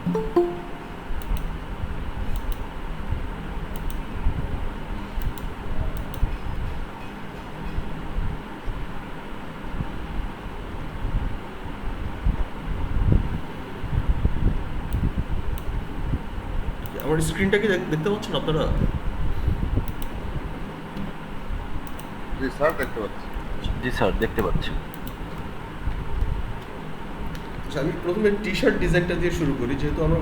আমার স্ক্রিনটা কি দেখতে পাচ্ছেন আপনারা? জি স্যার, দেখতে পাচ্ছি। জি স্যার, দেখতে পাচ্ছি। আচ্ছা, আমি প্রথমে টি শার্ট ডিজাইনটা দিয়ে শুরু করি, যেহেতু আমরা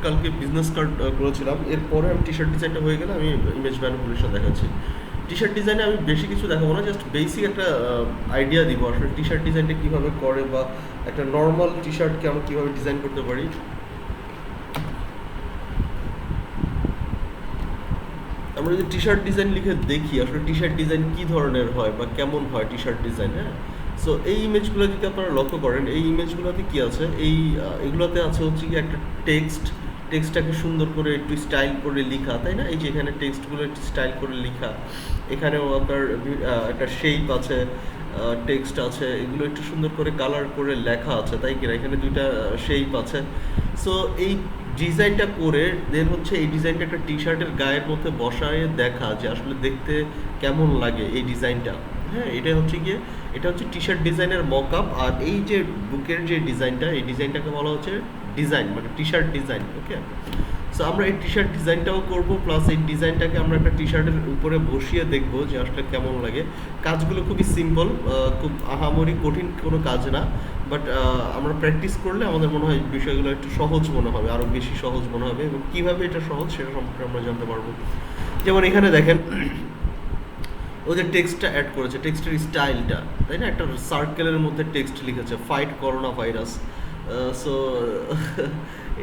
কালকে বিজনেস কার্ড করেছিলাম। এরপরে আমি টি শার্ট ডিজাইনটা হয়ে গেলে আমি ইমেজ ম্যানিপুলেশন দেখাচ্ছি। টি শার্ট ডিজাইনে আমি বেশি কিছু দেখাবো না, জাস্ট বেসিক একটা আইডিয়া দিব আসলে টি শার্ট ডিজাইনটা কীভাবে করে, বা একটা নর্মাল টি শার্টকে আমরা কীভাবে ডিজাইন করতে পারি। আমরা যদি টি শার্ট ডিজাইন লিখে দেখি আসলে টি শার্ট ডিজাইন কী ধরনের হয় বা কেমন হয় টি শার্ট ডিজাইন, হ্যাঁ। সো এই ইমেজগুলো যদি আপনারা লক্ষ্য করেন, এই ইমেজগুলোতে কী আছে, এগুলোতে আছে হচ্ছে কি একটা টেক্সটটাকে সুন্দর করে একটু স্টাইল করে লেখা, তাই না? এই যে এখানে টেক্সটগুলো একটু স্টাইল করে লেখা, এখানেও আপনার একটা শেপ আছে, টেক্সট আছে, এগুলো একটু সুন্দর করে কালার করে লেখা আছে, তাই কিনা? এখানে দুইটা শেপ আছে। সো এই ডিজাইনটা করে দেন হচ্ছে এই ডিজাইনটা একটা টি শার্টের গায়ের মধ্যে বসায় দেখা যে আসলে দেখতে কেমন লাগে এই ডিজাইনটা, হ্যাঁ। এটা হচ্ছে টি শার্ট ডিজাইনের মক আপ। আর এই যে বুকের যে ডিজাইনটা, এই ডিজাইনটাকে বলা হচ্ছে ডিজাইন, মানে টি শার্ট ডিজাইন, ওকে। সো আমরা এই টি শার্ট ডিজাইনটাও করবো, প্লাস এই ডিজাইনটাকে আমরা একটা টি শার্টের উপরে বসিয়ে দেখবো যে আসলে কেমন লাগে। কাজগুলো খুবই সিম্পল, খুব আহামরি কঠিন কোনো কাজ না, বাট আমরা প্র্যাকটিস করলে আমাদের মনে হয় বিষয়গুলো একটু সহজ মনে হবে, আরও বেশি সহজ মনে হবে, এবং কীভাবে এটা সহজ সেটা সম্পর্কে আমরা জানতে পারবো। যেমন এখানে দেখেন ওদের টেক্সটটা অ্যাড করেছে, টেক্সটের স্টাইলটা, তাই না? একটা সার্কেলের মধ্যে টেক্সট লিখেছে, ফাইট করোনা ভাইরাস। সো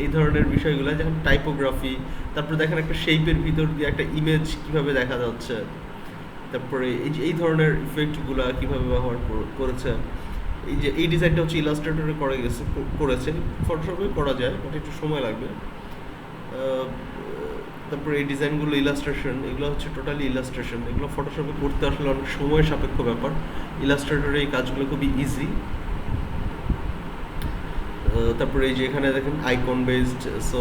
এই ধরনের বিষয়গুলো, যেমন টাইপোগ্রাফি, তারপরে দেখেন একটা শেপের ভিতর দিয়ে একটা ইমেজ কীভাবে দেখা যাচ্ছে, তারপরে এই ধরনের ইফেক্টগুলো কীভাবে ব্যবহার করেছে। এই যে এই ডিজাইনটা হচ্ছে ইলাস্ট্রেটরে করেছে, ফটোশপে করা যায় বাট একটু সময় লাগবে। তারপরে এই ডিজাইনগুলো ইলাস্ট্রেশন, এগুলো হচ্ছে টোটালি ইলাস্ট্রেশন, এগুলো ফটোশপে করতে আসলে অনেক সময় সাপেক্ষ ব্যাপার। ইলাস্ট্রেটরে এই কাজগুলো খুবই ইজি। তারপরে এই যে এখানে দেখেন icon based, so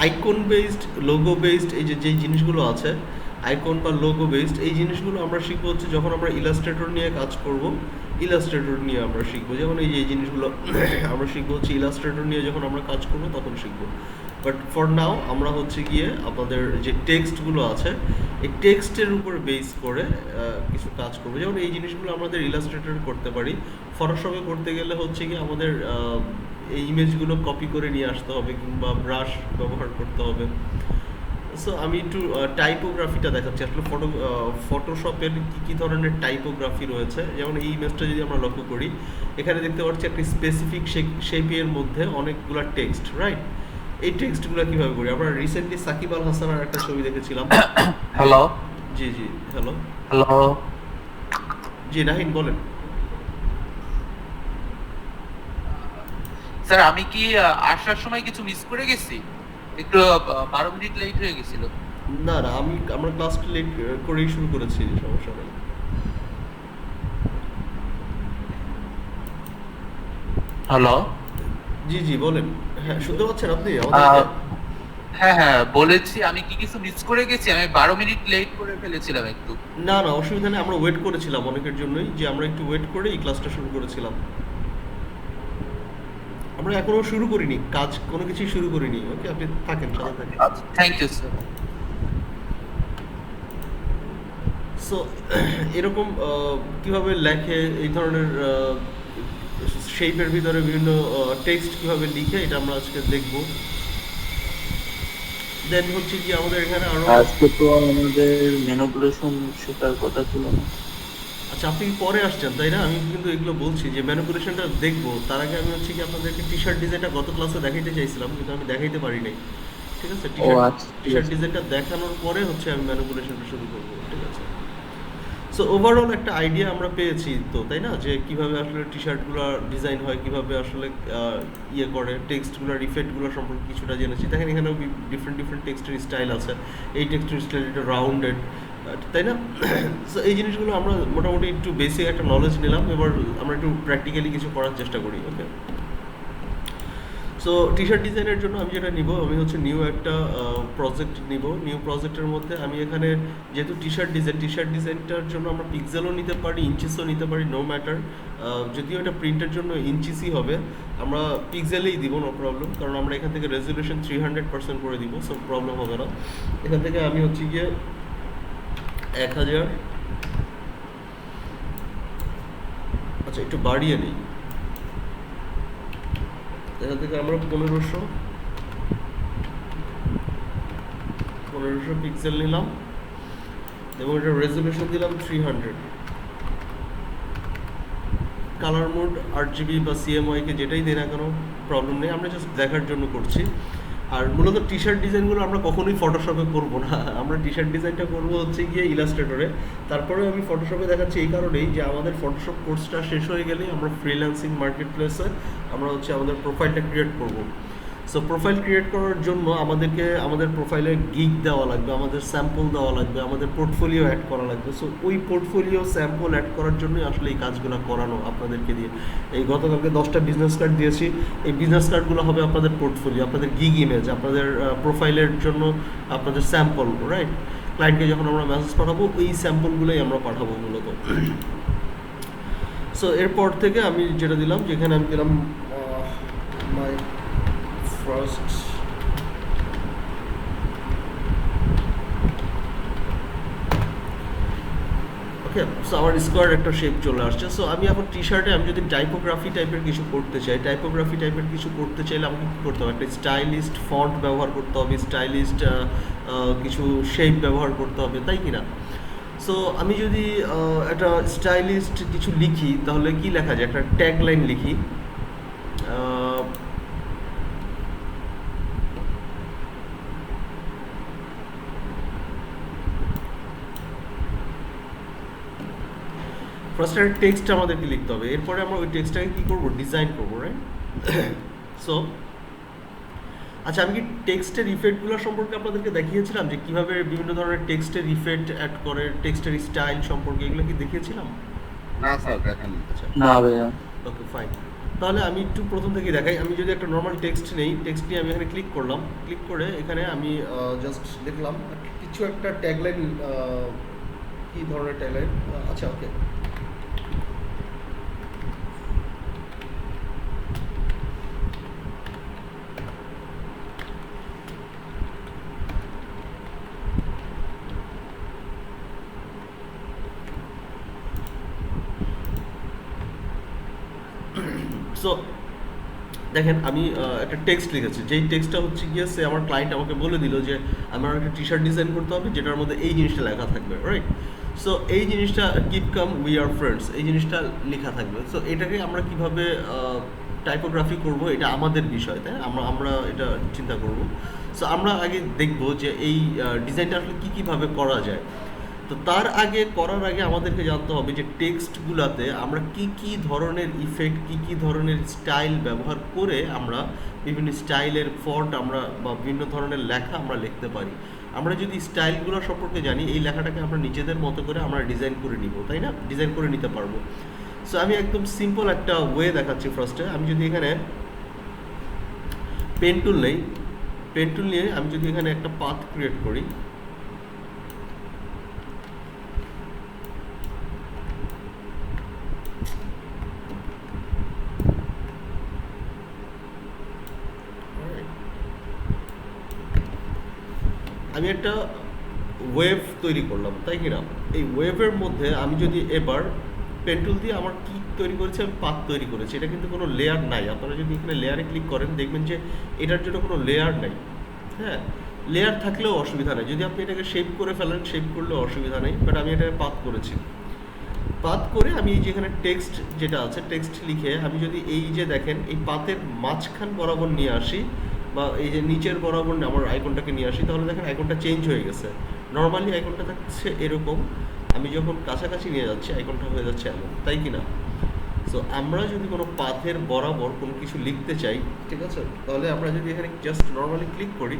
icon based, logo based, এই যে যেই জিনিসগুলো আছে আইকন বা লোগো বেসড, এই জিনিসগুলো আমরা শিখবো হচ্ছে যখন আমরা ইলাস্ট্রেটর নিয়ে কাজ করব। ইলাস্ট্রেটর নিয়ে আমরা শিখবো, যেমন এই যে এই জিনিসগুলো আমরা শিখবো হচ্ছে ইলাস্ট্রেটর নিয়ে যখন আমরা কাজ করবো তখন শিখবো। বাট ফর নাও আমরা হচ্ছে গিয়ে আমাদের যে টেক্সটগুলো আছে এই টেক্সটের উপর বেস করে কিছু কাজ করবো। যেমন এই জিনিসগুলো আমাদের ইলাস্ট্রেটর করতে পারি, ফটোশপে করতে গেলে হচ্ছে গিয়ে আমাদের এই ইমেজগুলো কপি করে নিয়ে আসতে হবে কিংবা ব্রাশ ব্যবহার করতে হবে। সো আমি একটু টাইপোগ্রাফিটা দেখাচ্ছি আসলে ফটোশপের কী ধরনের টাইপোগ্রাফি রয়েছে। যেমন এই ইমেজটা যদি আমরা লক্ষ্য করি, এখানে দেখতে পাচ্ছি একটা স্পেসিফিক শেপের মধ্যে অনেকগুলো টেক্সট, রাইট? এই টেক্সটগুলো কীভাবে করি? আমরা রিসেন্টলি সাকিব আল হাসানের একটা ছবি দেখেছিলাম। হ্যালো। জি জি, হ্যালো। হ্যালো। জি নাহিন বলেন। স্যার আমি কি আসার সময় কিছু মিস করে গেছি? একটু 12 মিনিট লেট হয়ে গেছিল। না না, আমরা ক্লাসটা লেট করেই শুরু করেছি, সমস্যা নেই। হ্যালো। জি জি বলেন। হ্যাঁ, শুনতে পাচ্ছেন আপনি আমাদেরকে? হ্যাঁ হ্যাঁ বলেছি, আমি কি কিছু মিস করে গেছি? আমি 12 মিনিট লেট করে ফেলেছিলাম একটু। না না, অসুবিধা নেই, আমরা ওয়েট করেছিলাম অনেকের জন্যই, যে আমরা একটু ওয়েট করে এই ক্লাসটা শুরু করেছিলাম। আমরা এখনো শুরু করিনি কাজ, কোনো কিছুই শুরু করিনি, ওকে। আপনি থাকেন, সাথে থাকেন। আচ্ছা, থ্যাংক ইউ স্যার। সো এরকম কিভাবে লেখে, এই ধরনের শেপের ভিতরে বিভিন্ন টেক্সট কিভাবে লিখে, এটা আমরা আজকে দেখব। দেন হচ্ছে কি আমাদের এখানে আরো আজকে তো আমাদের ম্যানিপুলেশন শেখার কথা ছিল না। আচ্ছা, আপনি কি পরে আসছেন তাই না? আমি কিন্তু এগুলো বলছি যে ম্যানিপুলেশনটা দেখবো, তার আগে আমি হচ্ছে কি আপনাদেরকে টি শার্ট ডিজাইনটা গত ক্লাসে দেখাইতে চাইছিলাম কিন্তু আমি দেখাইতে পারি নাই, ঠিক আছে? টি ও শার্ট আচ্ছা, টি ঠিক শার্ট আছে। ডিজাইনটা দেখানোর পরে হচ্ছে আমি ম্যানিপুলেশনটা শুরু করবো, ঠিক আছে? সো ওভারঅল একটা আইডিয়া আমরা পেয়েছি তো, তাই না? যে কিভাবে আসলে টি শার্টগুলো ডিজাইন হয়, কিভাবে আসলে ইয়ে করে, টেক্সটগুলোর ইফেক্টগুলো সম্পর্কে কিছুটা জেনেছি। দেখেন এখানেও ডিফারেন্ট ডিফারেন্ট টেক্সটের স্টাইল আছে। এই টেক্সটের স্টাইল এটা রাউন্ডেড, তাই না? সো এই জিনিসগুলো আমরা মোটামুটি একটু বেসিক একটা নলেজ নিলাম, এবার আমরা একটু প্র্যাকটিক্যালি কিছু করার চেষ্টা করি, ওকে। সো টি শার্ট ডিজাইনের জন্য আমি যেটা নিব, আমি হচ্ছে নিউ একটা প্রজেক্ট নিব। নিউ প্রজেক্টের মধ্যে আমি এখানে যেহেতু টি শার্ট ডিজাইনটার জন্য আমরা পিক্সেলও নিতে পারি, ইঞ্চিসও নিতে পারি, নো ম্যাটার। যদিও এটা প্রিন্টের জন্য ইঞ্চিসই হবে, আমরা পিক্সেলেই দিব, নো প্রবলেম, কারণ আমরা এখান থেকে রেজলিউশন 300% করে দিব, সো প্রবলেম হবে না। এখান থেকে আমি হচ্ছে গিয়ে 1000, আচ্ছা একটু বাড়িয়ে নিই, এখান থেকে আমরা 1500 পিক্সেল নিলাম এবং এটা রেজলিউশন দিলাম 300। কালার মোড RGB বা CMYK কে যেটাই দেয় না কেন প্রবলেম নেই, আমরা জাস্ট দেখার জন্য করছি। আর মূলত টি শার্ট ডিজাইনগুলো আমরা কখনোই ফটোশপে করবো না, আমরা টি শার্ট ডিজাইনটা করবো হচ্ছে গিয়ে ইলাস্ট্রেটরে। তারপরে আমি ফটোশপে দেখাচ্ছি এই কারণেই যে আমাদের ফটোশপ কোর্সটা শেষ হয়ে গেলেই আমরা ফ্রিল্যান্সিং মার্কেট প্লেসে আমরা হচ্ছে আমাদের প্রোফাইলটা ক্রিয়েট করবো। সো প্রোফাইল ক্রিয়েট করার জন্য আমাদেরকে আমাদের প্রোফাইলে গিগ দেওয়া লাগবে, আমাদের স্যাম্পল দেওয়া লাগবে, আমাদের পোর্টফোলিও অ্যাড করা লাগবে। সো ওই পোর্টফোলিও স্যাম্পল অ্যাড করার জন্যই আসলে এই কাজগুলো করানো আপনাদেরকে দিয়ে। এই গতকালকে 10টা বিজনেস কার্ড দিয়েছি, এই বিজনেস কার্ডগুলো হবে আপনাদের পোর্টফোলিও, আপনাদের গিগ ইমেজ, আপনাদের প্রোফাইলের জন্য আপনাদের স্যাম্পল, রাইট? ক্লায়েন্টকে যখন আমরা মেসেজ পাঠাবো ওই স্যাম্পলগুলোই আমরা পাঠাবো মূলত। সো এরপর থেকে আমি যেটা দিলাম, যেখানে আমি দিলাম মাই ফার্স্ট ওকে, সো আমার স্কোয়ার একটা শেপ চলে আসছে। সো আমি এখন টি শার্টে আমি যদি টাইপোগ্রাফি টাইপের কিছু করতে চাইলে আমাকে কী করতে হবে? একটা স্টাইলিস্ট ফন্ট ব্যবহার করতে হবে, স্টাইলিস্ট কিছু শেপ ব্যবহার করতে হবে, তাই কি না? সো আমি যদি একটা স্টাইলিস্ট কিছু লিখি তাহলে কি লেখা যায়? একটা ট্যাগ লাইন লিখি, ফার্স্ট একটা টেক্সট আমাদেরকে লিখতে হবে, এরপরে আমরা ওই টেক্সটটাকে কী করবো? ডিজাইন করবো, রাইট? সো আচ্ছা, আমি কি টেক্সটের ইফেক্টগুলো সম্পর্কে আপনাদেরকে দেখিয়েছিলাম যে কীভাবে বিভিন্ন ধরনের টেক্সটের ইফেক্ট অ্যাড করে, টেক্সটের স্টাইল সম্পর্কে, এগুলো কি দেখিয়েছিলাম? না স্যার দেখেননি। আচ্ছা, না ভাইয়া। ওকে ফাইন, তাহলে আমি একটু প্রথম থেকে দেখাই। আমি যদি একটা নর্মাল টেক্সট নেই, টেক্সট নিয়ে আমি এখানে ক্লিক করলাম, ক্লিক করে এখানে আমি জাস্ট লিখলাম কিছু একটা ট্যাগলাইন, কী ধরনের ট্যাগলাইন? আচ্ছা ওকে, সো দেখেন আমি একটা টেক্সট লিখেছি, যেই টেক্সটটা হচ্ছে গিয়ে সে আমার ক্লায়েন্ট আমাকে বলে দিল যে আমার একটা টি শার্ট ডিজাইন করতে হবে যেটার মধ্যে এই জিনিসটা লেখা থাকবে, রাইট? সো এই জিনিসটা keep calm we are friends, এই জিনিসটা লেখা থাকবে। সো এটাকে আমরা কিভাবে টাইপোগ্রাফি করব, এটা আমাদের বিষয়, তাই আমরা এটা চিন্তা করব। সো আমরা আগে দেখব যে এই ডিজাইনটা আসলে কীভাবে করা যায়। তো তার আগে করার আগে আমাদেরকে জানতে হবে যে টেক্সটগুলোতে আমরা কি ধরনের ইফেক্ট, কি ধরনের স্টাইল ব্যবহার করে আমরা বিভিন্ন স্টাইলের ফন্ট আমরা বা বিভিন্ন ধরনের লেখা আমরা লিখতে পারি। আমরা যদি স্টাইলগুলো সম্পর্কে জানি, এই লেখাটাকে আমরা নিজেদের মতো করে আমরা ডিজাইন করে নিব, তাই না? ডিজাইন করে নিতে পারবো। সো আমি একদম সিম্পল একটা ওয়ে দেখাচ্ছি। ফার্স্টে আমি যদি এখানে পেন টুল নেই, পেন টুল নিয়ে আমি যদি এখানে একটা পাথ ক্রিয়েট করি, আমি একটা ওয়েভ তৈরি করলাম, তাই কি না? এই ওয়েভের মধ্যে আমি যদি এবার পেন্টুল দিয়ে আমার কি তৈরি করেছি, আমি পাথ তৈরি করেছি, এটা কিন্তু কোনো লেয়ার নাই। আপনারা যদি এখানে লেয়ারে ক্লিক করেন দেখবেন যে এটার জন্য কোনো লেয়ার নাই। হ্যাঁ, লেয়ার থাকলেও অসুবিধা নেই, যদি আপনি এটাকে শেপ করে ফেলেন, শেপ করলেও অসুবিধা নেই, বাট আমি এটাকে পাথ করেছি। পাথ করে আমি এই যেখানে টেক্সট যেটা আছে, টেক্সট লিখে আমি যদি এই যে দেখেন এই পাথের মাঝখান বরাবর নিয়ে আসি বা এই যে নিচের বরাবর আমার আইকনটাকে নিয়ে আসি, তাহলে দেখেন আইকনটা চেঞ্জ হয়ে গেছে। নর্মালি আইকনটা থাকছে এরকম, আমি যখন কাছাকাছি নিয়ে যাচ্ছি আইকনটা হয়ে যাচ্ছে এমন, তাই কি না? সো আমরা যদি কোনো পাথের বরাবর কোনো কিছু লিখতে চাই, ঠিক আছে, তাহলে আমরা যদি এখানে জাস্ট নর্মালি ক্লিক করি,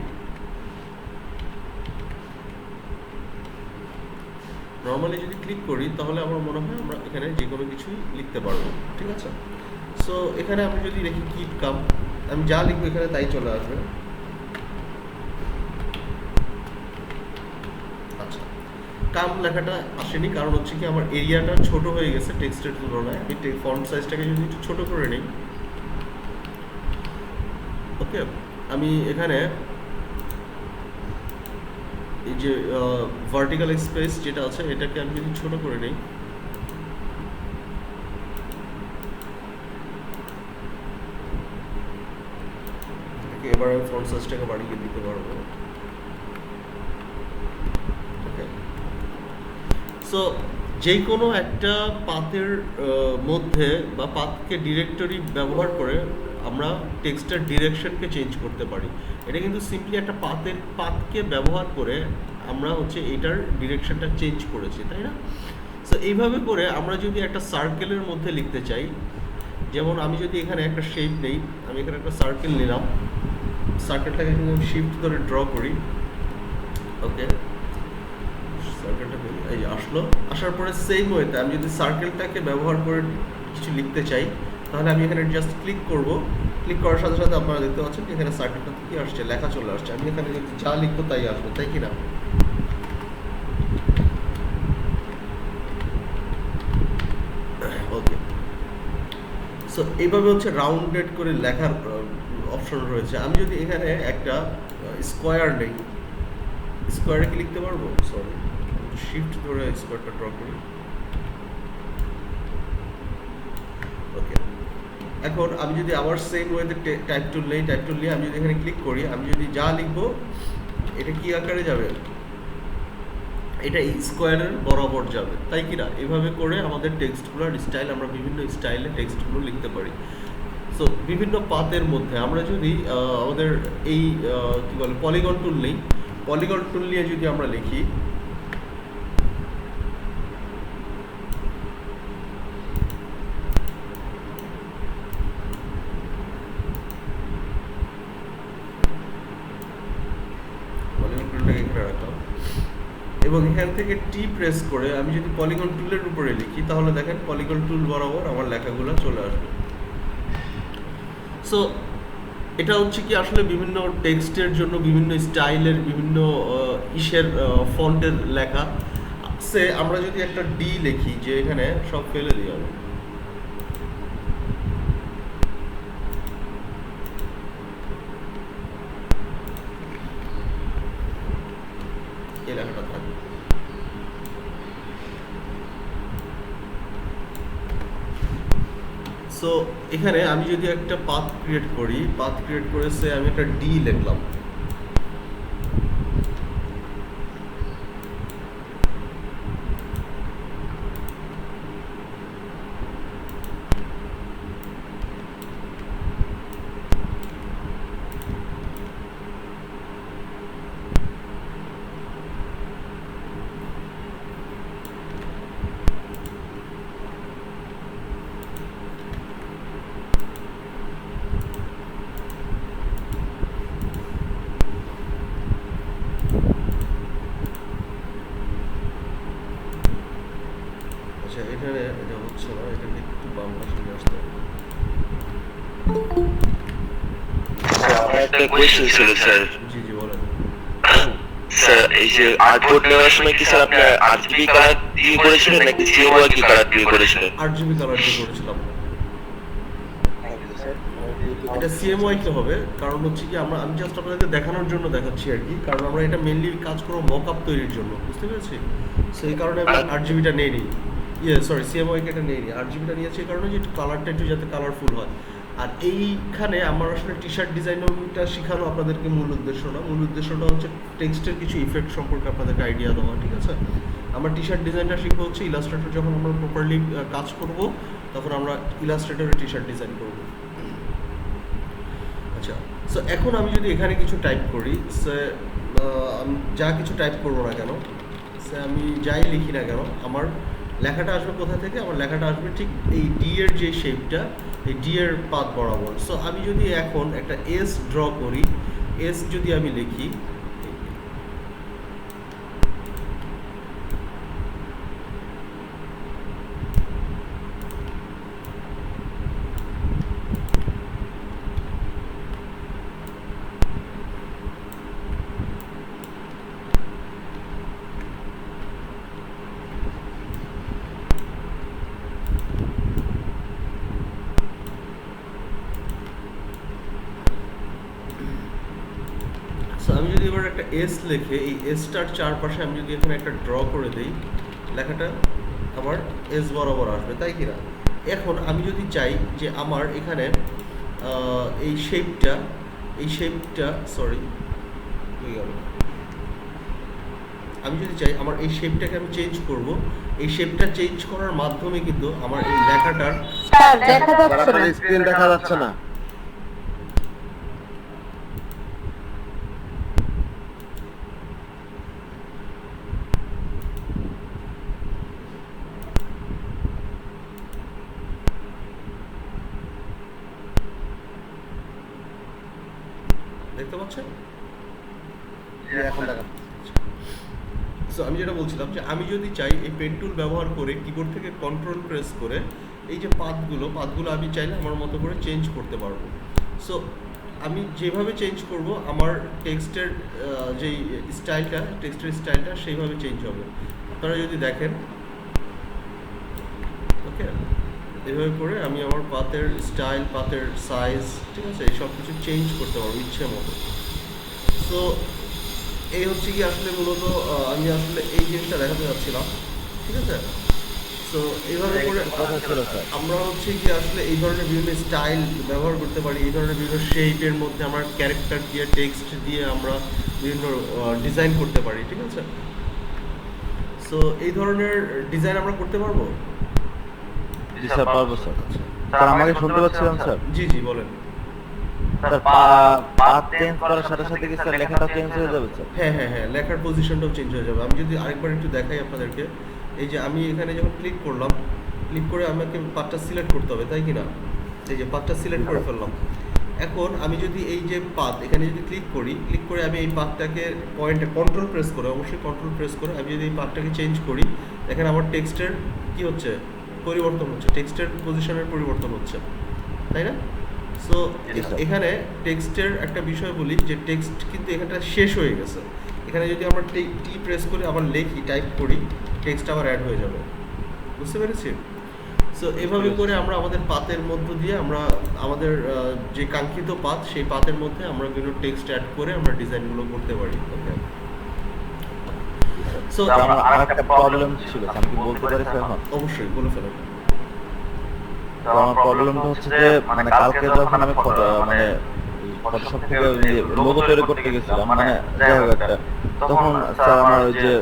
তাহলে আমার মনে হয় আমরা এখানে যে কোনো কিছুই লিখতে পারবো, ঠিক আছে? সো এখানে আমি যদি লিখি কিপ কাম, আমি যা লিখবো এখানে তাই চলে আসবে। আচ্ছা, কাম লেখাটা আসেনি, কারণ হচ্ছে কি আমার এরিয়াটা ছোট হয়ে গেছে টেক্সটের তুলনায়। আমি ফন্ট সাইজটাকে যদি একটু ছোট করে নিই, ওকে, আমি এখানে এই যে ভার্টিক্যাল স্পেস যেটা আছে এটাকে আমি যদি ছোট করে নিই, এবার আমি ফন্ট সাইজটাকে বাড়িয়ে দিতে পারবো। ওকে, সো যে কোনো একটা পাথের মধ্যে বা পাথকে ডিরেক্টরি ব্যবহার করে আমরা টেক্সটের ডিরেকশনকে চেঞ্জ করতে পারি। এটা কিন্তু সিম্পলি একটা পাথকে ব্যবহার করে আমরা হচ্ছে এটার ডিরেকশনটা চেঞ্জ করেছি, তাই না? সো এইভাবে করে আমরা যদি একটা সার্কেলের মধ্যে লিখতে চাই, যেমন আমি যদি এখানে একটা শেপ নেই, আমি এখানে একটা সার্কেল নিলাম, সার্কেলটাকে যদি আমি শিফট ধরে ড্র করি, ওকে, সার্কেলটা এই যে আসলো, আসার পরে সেম ওয়েতে আমি যদি সার্কেলটাকে ব্যবহার করে কিছু লিখতে চাই, তাহলে আমি এখানে জাস্ট ক্লিক করব। ক্লিক করার সাথে সাথে আপনারা দেখতে পাচ্ছেন যে এখানে সার্কেলটা কি আসছে, লেখা চলে আসছে। আমি এখানে যদি যা লিখবো তাই আসবে, তাই কি না? ওকে, সো এইভাবে হচ্ছে রাউন্ডেড করে লেখার অপশন রয়েছে। আমি যদি এখানে একটা স্কোয়ার নেই, স্কোয়ারে কি লিখতে পারবো? সরি, শিফট ধরে স্কোয়ারটা ড্র করি। ওকে, এখন আমি যদি আবার সেম ওয়েতে টাইপ টুল নেই, টাইপ টুল নিয়ে আমি যদি এখানে ক্লিক করি, আমি যদি যা লিখবো এটা কি আকারে যাবে? এটা স্কোয়ারের বরাবর যাবে, তাই কি না? এভাবে করে আমাদের টেক্সটগুলোর স্টাইল, আমরা বিভিন্ন স্টাইলে টেক্সটগুলো লিখতে পারি। সো বিভিন্ন পাতের মধ্যে আমরা যদি আমাদের এই কি বলে পলিগন টুল নেই, পলিগন টুল নিয়ে যদি আমরা লিখি, পলিগন টুলটাকে এখানে রাখলাম এবং এখান থেকে টি প্রেস করে আমি যদি পলিগন টুলের উপরে লিখি, তাহলে দেখেন পলিগন টুল বরাবর আমার লেখাগুলো চলে আসবে। সো এটা হচ্ছে কি আসলে বিভিন্ন টেক্সটের জন্য বিভিন্ন স্টাইলের বিভিন্ন ইসের ফন্টের লেখা সে আমরা যদি একটা ডি লিখি, যে এখানে সব ফেলে দিই আমি, এই লেখাটা থাকবে। সো এখানে আমি যদি একটা পাথ ক্রিয়েট করি, পাথ ক্রিয়েট করে সে আমি একটা ডি লিখলাম, আচ্ছা এখানে এটা হচ্ছে না, এটাকে একটু বাম পাশে নিয়ে আসতে হবে। আমার একটা কোয়েশ্চেন ছিল স্যার। জি জি বলেন। স্যার এই যে আর্টবোর্ড নেওয়ার সময় কি স্যার আপনার আরজিবি কালার দিয়ে করেছিলেন নাকি সিএমওয়াই কি কালার দিয়ে করেছিলেন? আরজিবি কালার দিয়ে করেছিলাম। এটা সিএমওয়াই কে হবে, কারণ হচ্ছে কি আমি জাস্ট আপনাদেরকে দেখানোর জন্য দেখাচ্ছি আর কি, কারণ আমরা এটা মেইনলি কাজ করব মকআপ তৈরির জন্য, বুঝতে পেরেছি? সেই কারণে আমি আরজিবিটা নেইনি, সরি সিএমওয়াই কে এটা নেইনি, আরজিবিটা নিয়েছি এই কারণে যে কালারটা একটু যাতে কালারফুল হয়। আর এইখানে আমার আসলে টি শার্ট ডিজাইনটা শেখানো আপনাদেরকে মূল উদ্দেশ্য না, মূল উদ্দেশ্যটা হচ্ছে টেক্সটের কিছু ইফেক্ট সম্পর্কে আপনাদেরকে আইডিয়া দেওয়া, ঠিক আছে? আমার টি শার্ট ডিজাইনটা শিখবো হচ্ছে ইলাস্ট্রেটর, যখন আমরা প্রপারলি কাজ করব তখন আমরা ইলাস্ট্রেটরে টি শার্ট ডিজাইন করব। আচ্ছা, সো এখন আমি যদি এখানে কিছু টাইপ করি, সে আমি যা কিছু টাইপ করবো না কেন, সে আমি যাই লিখি না কেন, আমার লেখাটা আসবে কোথা থেকে? আমার লেখাটা আসবে ঠিক এই ডি এর যে শেপটা, এই ডি এর পাত বরাবর। সো আমি যদি এখন একটা এস ড্র করি, এস যদি আমি লিখি, সো আমি যদি এবার একটা এস লিখে এই এসটার চারপাশে আমি যদি এখানে একটা ড্র করে দেই, লেখাটা আমার এস বরাবর আসবে, তাই কি না? এখন আমি যদি চাই যে আমার এখানে এই শেপটা সরি হয়ে গেল, আমি যদি চাই আমার এই শেপটাকে আমি চেঞ্জ করব, এই শেপটা চেঞ্জ করার মাধ্যমে কিন্তু আমার এই লেখাটার স্যার দেখা যাচ্ছে না। আপনার স্ক্রিন দেখা যাচ্ছে না। দেখতে পাচ্ছেন? এখন দেখা সো আমি যেটা বলছিলাম যে আমি যদি চাই এই পেন টুল ব্যবহার করে কিবোর্ড থেকে কন্ট্রোল প্রেস করে এই যে পাথগুলো আমি চাইলে আমার মতো করে চেঞ্জ করতে পারবো। সো আমি যেভাবে চেঞ্জ করব আমার টেক্সটের যেই টেক্সটের স্টাইলটা সেইভাবে চেঞ্জ হবে। আপনারা যদি দেখেন, ওকে, এভাবে করে আমি আমার পাতের স্টাইল, পাতের সাইজ, ঠিক আছে, এই সব কিছু চেঞ্জ করতে পারবো ইচ্ছে মতো। সো এই হচ্ছে কি আসলে মূলত আমি আসলে এই জিনিসটা দেখাতে যাচ্ছিলাম, ঠিক আছে? সো এইভাবে করে আমরা হচ্ছে কি আসলে এই ধরনের বিভিন্ন স্টাইল ব্যবহার করতে পারি, এই ধরনের বিভিন্ন শেপের মধ্যে আমার ক্যারেক্টার দিয়ে, টেক্সট দিয়ে আমরা বিভিন্ন ডিজাইন করতে পারি, ঠিক আছে? সো এই ধরনের ডিজাইন আমরা করতে পারবো। জি স্যার, পারবো স্যার। স্যার আমাকে শুনতে পাচ্ছিলেন স্যার? জি জি বলেন। স্যার পাথ চেঞ্জ করার সাথে সাথে কি স্যার লেখাটা চেঞ্জ হয়ে যাবে স্যার? হ্যাঁ, লেখার পজিশনটাও চেঞ্জ হয়ে যাবে। আমি যদি আরেকবার একটু দেখাই আপনাদেরকে, এই যে আমি এখানে যখন ক্লিক করলাম, ক্লিক করে আমাকে পাথটা সিলেক্ট করতে হবে, তাই কি না? এই যে পাথটা সিলেক্ট করে ফেললাম। এখন আমি যদি এই যে পাথ এখানে যদি ক্লিক করে আমি এই পাথটাকে পয়েন্টে কন্ট্রোল প্রেস করে, অবশ্যই কন্ট্রোল প্রেস করে আমি যদি এই পাথটাকে চেঞ্জ করি, দেখেন আমার টেক্সটের কি হচ্ছে, পরিবর্তন হচ্ছে, টেক্সটের পজিশনের পরিবর্তন হচ্ছে, তাই না? সো এখানে টেক্সটের একটা বিষয় বলি যে টেক্সট কিন্তু এখানটা শেষ হয়ে গেছে। এখানে যদি আমরা টি প্রেস করে আবার লিখি, টাইপ করি, টেক্সট আবার অ্যাড হয়ে যাবে। বুঝতে পেরেছি? সো এভাবে করে আমরা আমাদের পাতের মধ্য দিয়ে আমরা আমাদের যে কাঙ্ক্ষিত পাত, সেই পাতের মধ্যে আমরা বিভিন্ন টেক্সট অ্যাড করে আমরা ডিজাইনগুলো করতে পারি। ওকে, সো আমার আরেকটা প্রবলেম ছিল, আমি কি বলতে পারি স্যার এখন? অবশ্যই বলে ফেলেন। তো আমার প্রবলেমটা হচ্ছে যে মানে কালকে যখন আমি মানে ফটোশপ থেকে লোগো তৈরি করতে গেছিলাম, মানে যাই হোক একটা, তখন স্যার আমার ওই যে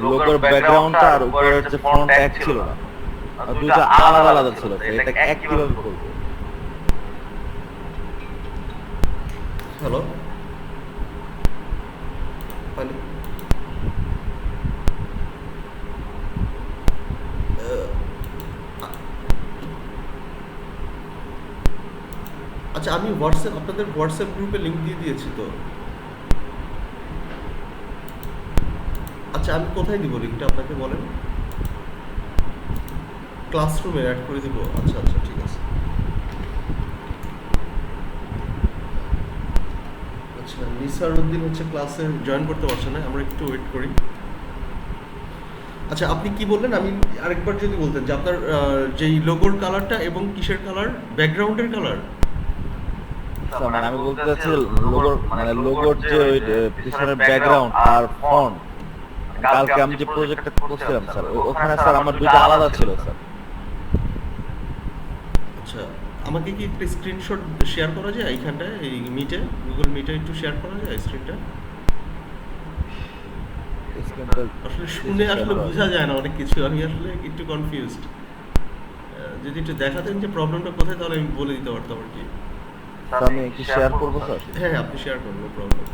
লোগোর ব্যাকগ্রাউন্ডটা আর উপরের যে ফন্ট এক ছিল না, দুইটা আলাদা আলাদা ছিল। এটা এক কিভাবে করবো? হ্যালো হ্যালো, আচ্ছা আমি আপনাদের হোয়াটসঅ্যাপ গ্রুপে লিংক দিয়ে দিয়েছি তো। আচ্ছা আমি কোথায় দিব লিংকটা আপনাকে বলেন? ক্লাসরুমে অ্যাড করে দিব। আচ্ছা ঠিক আছে। আচ্ছা নিসার উদ্দিন হচ্ছে ক্লাসে জয়েন করতে পারছে না, আমরা একটু ওয়েট করি। আচ্ছা আপনি কি বললেন, আমি আরেকবার যদি বলতেন যে আপনার যেই লোগোর কালারটা এবং কিসের কালার, ব্যাকগ্রাউন্ডের কালার? মানে আমি বলতে চাচ্ছি লোগোর যে ওই পিছনের ব্যাকগ্রাউন্ড আর ফন্ট, কালকে আমি যে প্রজেক্টটা করছিলাম স্যার, ওখানে স্যার আমার দুইটা আলাদা ছিল স্যার। আচ্ছা আমাকে কি একটা স্ক্রিনশট শেয়ার করা যায় এইখানটায়, এই মিটে, গুগল মিটে একটু শেয়ার করা যায় স্ক্রিনটা? আসলে শুনে আসলে বোঝা যায় না অনেক কিছু, আমি আসলে একটু কনফিউজড। যদি একটু দেখাতেন যে প্রবলেমটা কোথায়, তাহলে আমি বলে দিতে পারতাম আর কি। আমি কি শেয়ার করবো স্যার? হ্যাঁ আপনি শেয়ার করুন, নো প্রবলেম।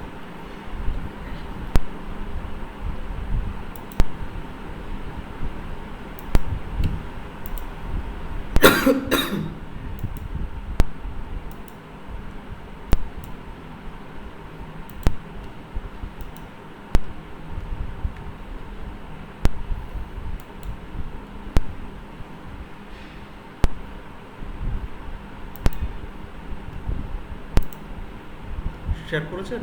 শেয়ার করেছেন?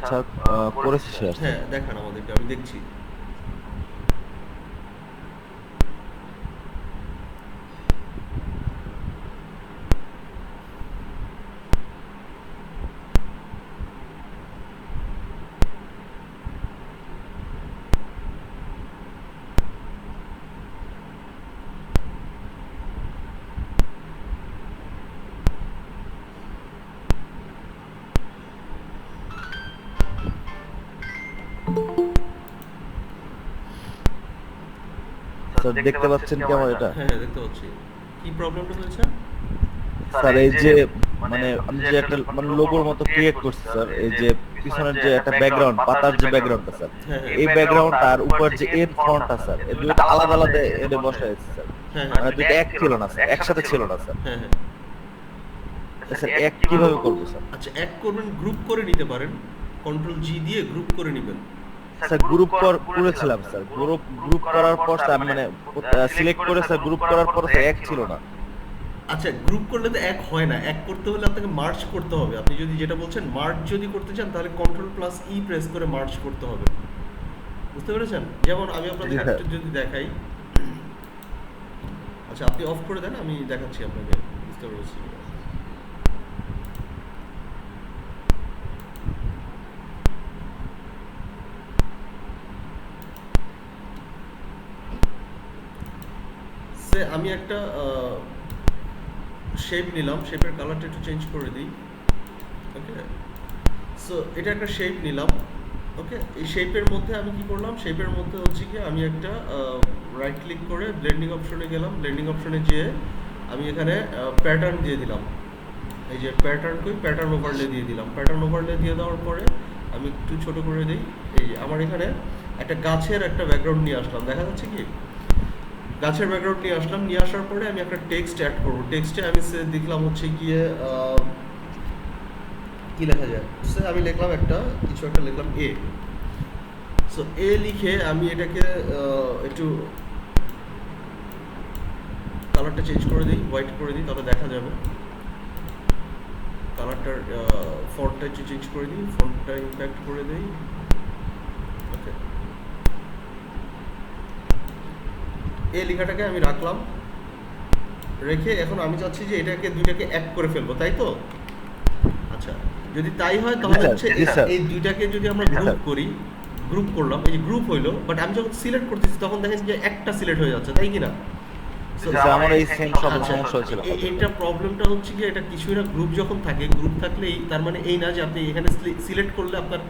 স্যার করেছি শেয়ার। হ্যাঁ দেখান আমাদেরকে, আমি দেখছি। স্যার দেখতে পাচ্ছেন কি আমার এটা? হ্যাঁ হ্যাঁ দেখতে পাচ্ছি। কি প্রবলেমটা হয়েছে? স্যার এই যে মানে আমি যে একটা মানে লোগোর মতো ক্রিয়েট করছি স্যার, এই যে পিছনের যে একটা ব্যাকগ্রাউন্ড, পাতার যে ব্যাকগ্রাউন্ডটা স্যার, হ্যাঁ হ্যাঁ এই ব্যাকগ্রাউন্ড আর উপর যে এর ফন্টটা স্যার, এই দুটো আলাদা আলাদা এনে বসাইছি স্যার। হ্যাঁ মানে দুটো এক ছিল না স্যার, একসাথে ছিল না স্যার। হ্যাঁ হ্যাঁ। স্যার এক কিভাবে করবো স্যার? আচ্ছা এক করবেন, গ্রুপ করে নিতে পারেন, কন্ট্রোল জি দিয়ে গ্রুপ করে নেবেন। স্যার গ্রুপ করেছিলাম স্যার, গ্রুপ করার পর স্যার আমি মানে সিলেক্ট করে স্যার গ্রুপ করার পর স্যার এক ছিল না। আচ্ছা গ্রুপ করলে তো এক হয় না, এক করতে হলে আপনাকে মার্জ করতে হবে। আপনি যদি যেটা বলছেন মার্জ যদি করতে চান তাহলে কন্ট্রোল প্লাস ই প্রেস করে মার্জ করতে হবে, বুঝতে পেরেছেন? যেমন আমি আপনাদের জি, স্যার। একটু যদি দেখাই, আচ্ছা আপনি অফ করে দেন, আমি দেখাচ্ছি আপনাকে, বুঝতে পেরেছি। সে আমি একটা শেপ নিলাম, শেপের কালারটা একটু চেঞ্জ করে দিই। ওকে, সো এটা একটা শেপ নিলাম। ওকে, এই শেপের মধ্যে আমি কি করলাম, শেপের মধ্যে হচ্ছে কি আমি একটা রাইট ক্লিক করে ব্লেন্ডিং অপশনে গেলাম, ব্লেন্ডিং অপশনে যেয়ে আমি এখানে প্যাটার্ন দিয়ে দিলাম। এই যে প্যাটার্ন কই, প্যাটার্ন ওভারলে দিয়ে দিলাম। প্যাটার্ন ওভারলে দিয়ে দেওয়ার পরে আমি একটু ছোট করে দিই। এই যে আমার এখানে একটা গাছের একটা ব্যাকগ্রাউন্ড নিয়ে আসলাম, দেখা যাচ্ছে কি গাছের ব্যাকগ্রাউন্ড নিয়ে আসলাম। নিয়ে আসার পরে আমি একটা টেক্সট অ্যাড করবো। টেক্সটে আমি দেখলাম হচ্ছে গিয়ে কি লেখা যায়, সে আমি লিখলাম একটা কিছু একটা লিখলাম এ। সো এ লিখে আমি এটাকে একটু কালারটা চেঞ্জ করে দিই, হোয়াইট করে দিই, তাহলে দেখা যাবে। কালারটার ফন্টটা একটু চেঞ্জ করে দিই, ফন্টটা ইম্প্যাক্ট করে দিই। ওকে, এই লেখাটাকে আমি রাখলাম, রেখে এখন আমি চাচ্ছি যে এটাকে দুইটাকে এক করে ফেলবো, তাই তো? আচ্ছা যদি তাই হয় তাহলে হচ্ছে এই দুইটাকে যদি আমরা গ্রুপ করি, গ্রুপ করলাম, এই যে গ্রুপ হইলো, বাট আমি যখন সিলেক্ট করতেছি তখন দেখেন যে একটা সিলেক্ট হয়ে যাচ্ছে, তাই কি না? স্যার আমার এই সেম সমস্যা হচ্ছিল। এইটা প্রবলেমটা হচ্ছে কি, এটা কিছুই না, গ্রুপ যখন থাকে, গ্রুপ থাকলেই তার মানে এই না যে আপনি এখানে সিলেক্ট করলে আপনার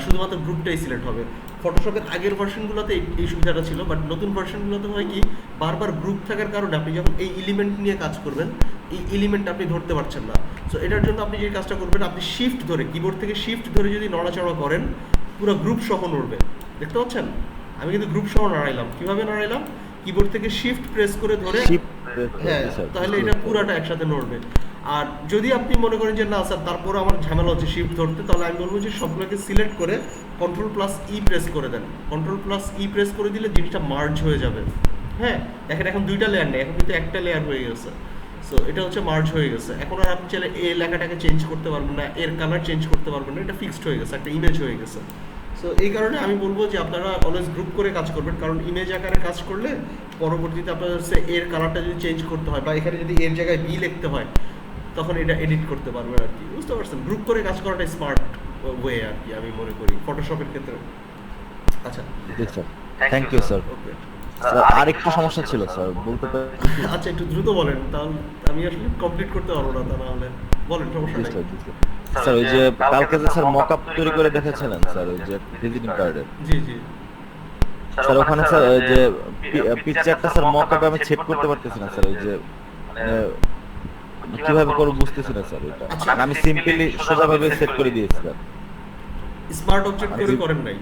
শুধুমাত্র গ্রুপটাই সিলেক্ট হবে। ফটোশপের আগের ভার্সনগুলোতে এই সুবিধাটা ছিল, বাট নতুন ভার্সনগুলোতে হয় কি বারবার গ্রুপ থাকার কারণে আপনি যখন এই এলিমেন্ট নিয়ে কাজ করবেন, এই এলিমেন্ট আপনি ধরতে পারছেন না। সো এটার জন্য আপনি যে কাজটা করবেন, আপনি শিফট ধরে, কিবোর্ড থেকে শিফট ধরে যদি নড়াচড়া করেন, পুরো গ্রুপ সহ নড়বে। দেখতে পাচ্ছেন আমি কিন্তু গ্রুপ সহ নাড়াইলাম। কিভাবে নাড়াইলাম? কিবোর্ড থেকে শিফট প্রেস করে ধরে, হ্যাঁ, তাহলে এটা পুরাটা একসাথে নড়বে। আর যদি আপনি মনে করেন যে না স্যার তারপর আমার ঝামেলা হচ্ছে শিফট ধরতে, তাহলে আমি বলবো যে সবগুলোকে সিলেক্ট করে কন্ট্রোল প্লাস ই প্রেস করে দেন। কন্ট্রোল প্লাস ই প্রেস করে দিলে জিনিসটা মার্জ হয়ে যাবে। হ্যাঁ দেখেন এখন দুইটা লেয়ার নেই, এখন কিন্তু একটা লেয়ার হয়ে গেছে। সো এটা হচ্ছে মার্জ হয়ে গেছে। এখন আর আপনি চাইলে এ লেখাটাকে চেঞ্জ করতে পারবেন না, এর কালার চেঞ্জ করতে পারবেন না, এটা ফিক্সড হয়ে গেছে, একটা ইমেজ হয়ে গেছে। সো এই কারণে আমি বলবো যে আপনারা অলওয়েজ গ্রুপ করে কাজ করবেন, কারণ ইমেজ আকারে কাজ করলে পরবর্তীতে আপনাদের এর কালারটা যদি চেঞ্জ করতে হয় বা এখানে যদি এর জায়গায় বি লিখতে হয় তখন এটা এডিট করতে পারবেন আর কি, বুঝতে পারছেন? গ্রুপ করে কাজ করাটা স্মার্ট ওয়ে আর কি আমি মনে করি ফটোশপের ক্ষেত্রে। আচ্ছা thank you sir. Okay sir আরেকটু সমস্যা ছিল স্যার, বলতে পারেন? আচ্ছা একটু দ্রুত বলেন, তাহলে আমি আসলে কমপ্লিট করতে পারবো না, তা না হলে বলেন, সমস্যা নেই। স্যার ওই যে কালকে যে স্যার মকআপ তৈরি করে দেখেছিলেন স্যার, ওই যে ভিজিটিং কার্ডের, জি জি স্যার ওখানে স্যার ওই যে পিকচারটা স্যার মকআপে আমি সেট করতে পারতেছি না স্যার, ওই যে কিভাবে করব বুঝতেছি না স্যার ওইটা। মানে আমি সিম্পলি সোজাভাবে সেট করে দিয়েছি স্যার। স্মার্ট অবজেক্ট করে করেন নাই?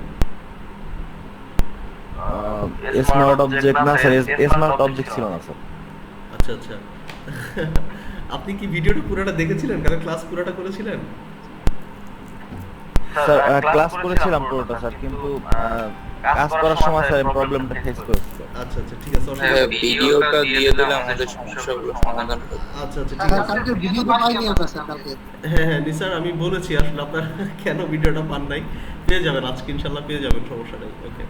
স্মার্ট অবজেক্ট না স্যার, স্মার্ট অবজেক্ট ছিল না স্যার। আচ্ছা আচ্ছা আপনি কি ভিডিওটা পুরোটা দেখেছিলেন, কারণ ক্লাস পুরোটা করেছিলেন? স্যার ক্লাস করেছিলাম পুরোটা স্যার, কিন্তু কাজ করার সময় স্যার প্রবলেমটা ফেস করেছি স্যার। আচ্ছা আচ্ছা ঠিক আছে, অসুবিধা হ্যাঁ, নেই। ভিডিওটা দিয়ে দিলে আমাদের সমস্যাগুলো সমাধান হবে। আচ্ছা আচ্ছা ঠিক আছে। কালকে ভিডিও তো পাইনি আমরা স্যার কালকে। হ্যাঁ হ্যাঁ নিসার, আমি বলেছি আসলে আপনার কেন ভিডিওটা পান নাই, পেয়ে যাবেন আজকে ইনশাল্লাহ, পেয়ে যাবেন, সমস্যা নেই। ওকে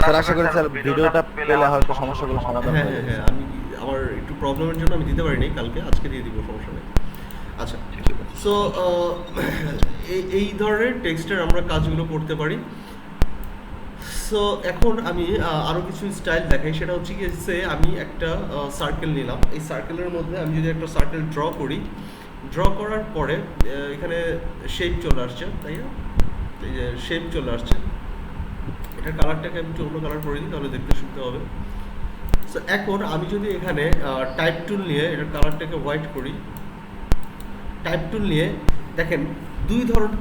স্যার আশা করি স্যার ভিডিওটা পেলে হয়তো সমস্যাগুলো সমাধান হ্যাঁ হয়ে হ্যাঁ যাবে। হ্যাঁ আমি আমার একটু প্রবলেমের জন্য আমি দিতে পারিনি কালকে, আজকে দিয়ে দিব, সমস্যা নেই। আচ্ছা সো এই ধরনের টেক্সটের আমরা কাজগুলো করতে পারি। সো এখন আমি আরও কিছু স্টাইল দেখাই, সেটা হচ্ছে কি সে আমি একটা সার্কেল নিলাম, এই সার্কেলের মধ্যে আমি যদি একটা সার্কেল ড্র করি, ড্র করার পরে এখানে শেপ চলে আসছে, তাই না? এই যে শেপ চলে আসছে, এটা কালারটাকে আমি একটু অন্য কালার করে দিই তাহলে দেখতে সুবিধা হবে। সো এখন আমি যদি এখানে টাইপ টুল নিয়ে এটার কালারটাকে হোয়াইট করি, টাইপ টুল নিয়ে দেখেন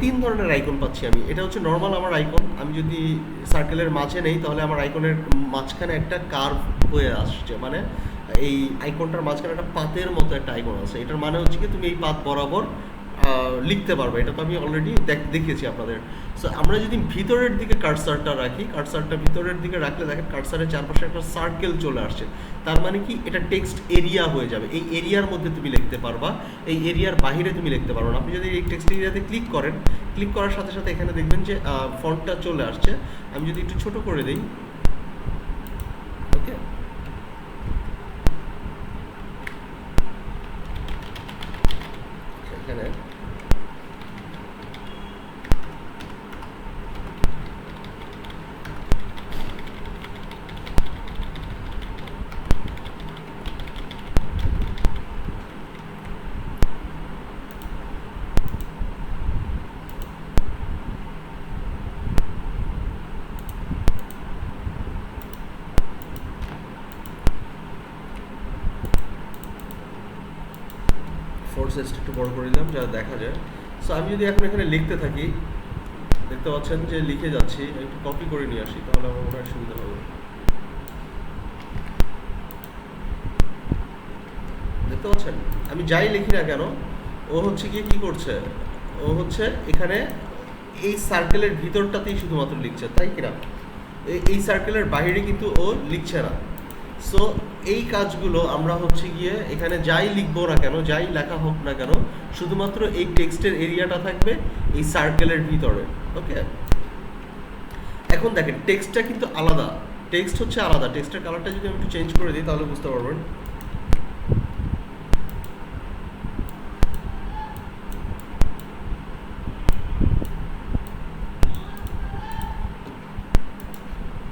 তিন ধরনের আইকন পাচ্ছি আমি। এটা হচ্ছে নর্মাল আমার আইকন, আমি যদি সার্কেলের মাঝে নেই তাহলে আমার আইকনের মাঝখানে একটা কার্ভ হয়ে আসছে, মানে এই আইকনটার মাঝখানে একটা পাতের মতো একটা আইকন আছে। এটার মানে হচ্ছে কি তুমি এই পাত বরাবর লিখতে পারবে, এটা তো আমি অলরেডি দেখিয়েছি আপনাদের। সো আমরা যদি ভিতরের দিকে কার্সারটা রাখি, কার্সারটা ভিতরের দিকে রাখলে দেখেন কার্সারের চারপাশে একটা সার্কেল চলে আসছে, তার মানে কি এটা টেক্সট এরিয়া হয়ে যাবে। এই এরিয়ার মধ্যে তুমি লিখতে পারবা, এই এরিয়ার বাইরে তুমি লিখতে পারবে না। আপনি যদি এই টেক্সট এরিয়াতে ক্লিক করেন, ক্লিক করার সাথে সাথে এখানে দেখবেন যে ফন্টটা চলে আসছে। আমি যদি একটু ছোট করে দিই, ওকে, এখানে ফোর্সেসটা একটু বড় করে দিলাম যা দেখা যায়। সো আমি যদি এখন এখানে লিখতে থাকি, দেখতে পাচ্ছেন যে লিখে যাচ্ছি, একটু কপি করে নিয়ে আসি তাহলে আমার মনে হয় সুবিধা হবে। দেখতে পাচ্ছেন আমি যাই লিখি না কেন ও হচ্ছে গিয়ে কি করছে, ও হচ্ছে এখানে এই সার্কেলের ভিতরটাতেই শুধুমাত্র লিখছে, তাই কিনা? এই সার্কেলের বাইরে কিন্তু ও লিখছে না। সো এই কাজগুলো আমরা হচ্ছে গিয়ে এখানে যাই লিখবো না কেন, যাই লেখা হোক না কেন, শুধুমাত্র এই টেক্সটের এরিয়াটা থাকবে এই সার্কেলের ভিতরে। ওকে, এখন দেখেন টেক্সটটা কিন্তু আলাদা, টেক্সট হচ্ছে আলাদা। টেক্সটের কালারটা যদি আমি একটু চেঞ্জ করে দিই তাহলে বুঝতে পারবেন।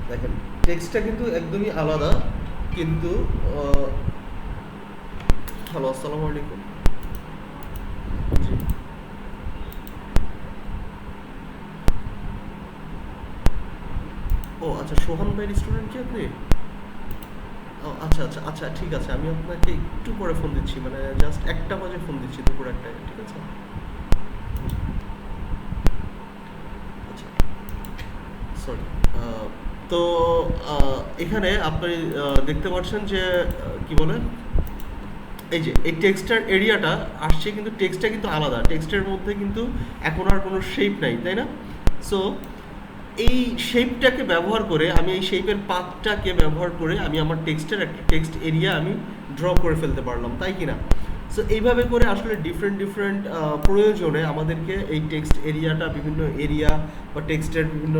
দেখেন টেক্সটটা কিন্তু একদমই আলাদা, কিন্তু হ্যালো আসসালামু আলাইকুম, জি ও আচ্ছা, সোহান ভাইয়ের স্টুডেন্ট কি আপনি? ও আচ্ছা আচ্ছা আচ্ছা, ঠিক আছে, আমি আপনাকে একটু পরে ফোন দিচ্ছি, মানে জাস্ট 1টা বাজে ফোন দিচ্ছি, দুপুর 1টায়, ঠিক আছে? আচ্ছা সরি। তো এখানে আপনি দেখতে পাচ্ছেন যে কি বলে, এই যে এই টেক্সটের এরিয়াটা আসছে, কিন্তু টেক্সটটা কিন্তু আলাদা। টেক্সটের মধ্যে কিন্তু এখন আর কোনো শেপ নাই, তাই না? সো এই শেপটাকে ব্যবহার করে আমি এই শেপের পাথটাকে ব্যবহার করে আমি আমার টেক্সটের একটা টেক্সট এরিয়া আমি ড্র করে ফেলতে পারলাম, তাই কি না? সো এইভাবে করে আসলে ডিফারেন্ট প্রয়োজনে আমাদেরকে এই টেক্সট এরিয়াটা, বিভিন্ন এরিয়া বা টেক্সটের বিভিন্ন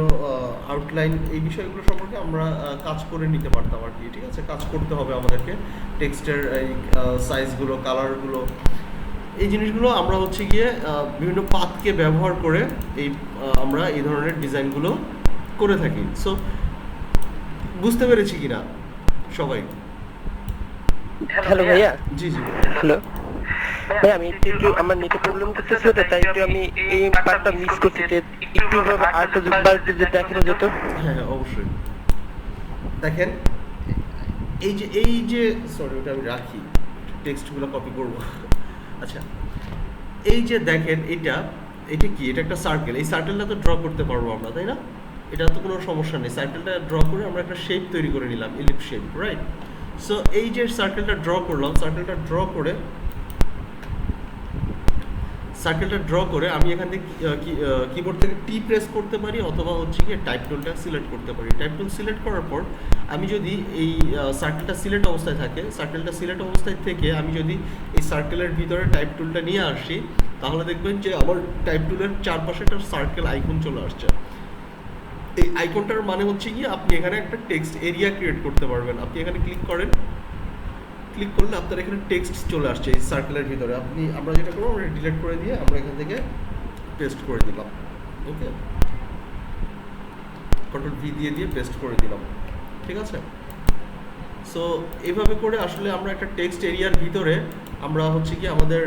আউটলাইন, এই বিষয়গুলো সম্পর্কে আমরা কাজ করে নিতে পারতাম আর কি, ঠিক আছে? কাজ করতে হবে আমাদেরকে টেক্সটের এই সাইজগুলো, কালারগুলো, এই জিনিসগুলো আমরা হচ্ছে গিয়ে বিভিন্ন পাথকে ব্যবহার করে আমরা এই ধরনের ডিজাইনগুলো করে থাকি। সো বুঝতে পেরেছি কিনা সবাই? হ্যালো ভাইয়া। জি জি হ্যালো ভাই, আমি একটু আমার নেটে প্রবলেম করতেছে, তাই একটু আমি এই পার্টটা মিস করছি, একটু আরেকটা বার যদি দেখানো যেত। হ্যাঁ হ্যাঁ অবশ্যই। দেখেন এই যে সরি, ওটা আমি রাখি, টেক্সটগুলো কপি করব। আচ্ছা, এই যে দেখেন এটা কি, এটা একটা সার্কেল। এই সার্কেলটা তো ড্র করতে পারবো আমরা, তাই না? এটা তো কোনো সমস্যা নেই। সার্কেলটা ড্র করে আমরা একটা শেপ তৈরি করে নিলাম, ইলিপস শেপ, রাইট? সো এই যে সার্কেলটা ড্র করলাম, সার্কেলটা ড্র করে আমি এখান থেকে কিবোর্ড থেকে টি প্রেস করতে পারি, অথবা হচ্ছে কি টাইপ টুলটা সিলেক্ট করতে পারি। টাইপ টুল সিলেক্ট করার পর আমি যদি এই সার্কেলটা সিলেক্ট অবস্থায় থাকে, সার্কেলটা সিলেক্ট অবস্থায় থেকে আমি যদি এই সার্কেলের ভিতরে টাইপ টুলটা নিয়ে আসি, তাহলে দেখবেন যে আমার টাইপ টুলের চারপাশে একটা সার্কেল আইকন চলে আসছে। এই আইকনটার মানে হচ্ছে কি আপনি এখানে একটা টেক্সট এরিয়া ক্রিয়েট করতে পারবেন। আপনি এখানে ক্লিক করেন, ক্লিক করলে আপনার এখানে টেক্সট চলে আসছে এই সার্কেলের ভিতরে। আমরা যেটা করবো, আমরা ডিলিট করে দিয়ে আমরা এখান থেকে পেস্ট করে দিলাম। ওকে, কন্ট্রোল ভি দিয়ে পেস্ট করে দিলাম, ঠিক আছে? সো এইভাবে করে আসলে আমরা একটা টেক্সট এরিয়ার ভিতরে আমরা হচ্ছে কি আমাদের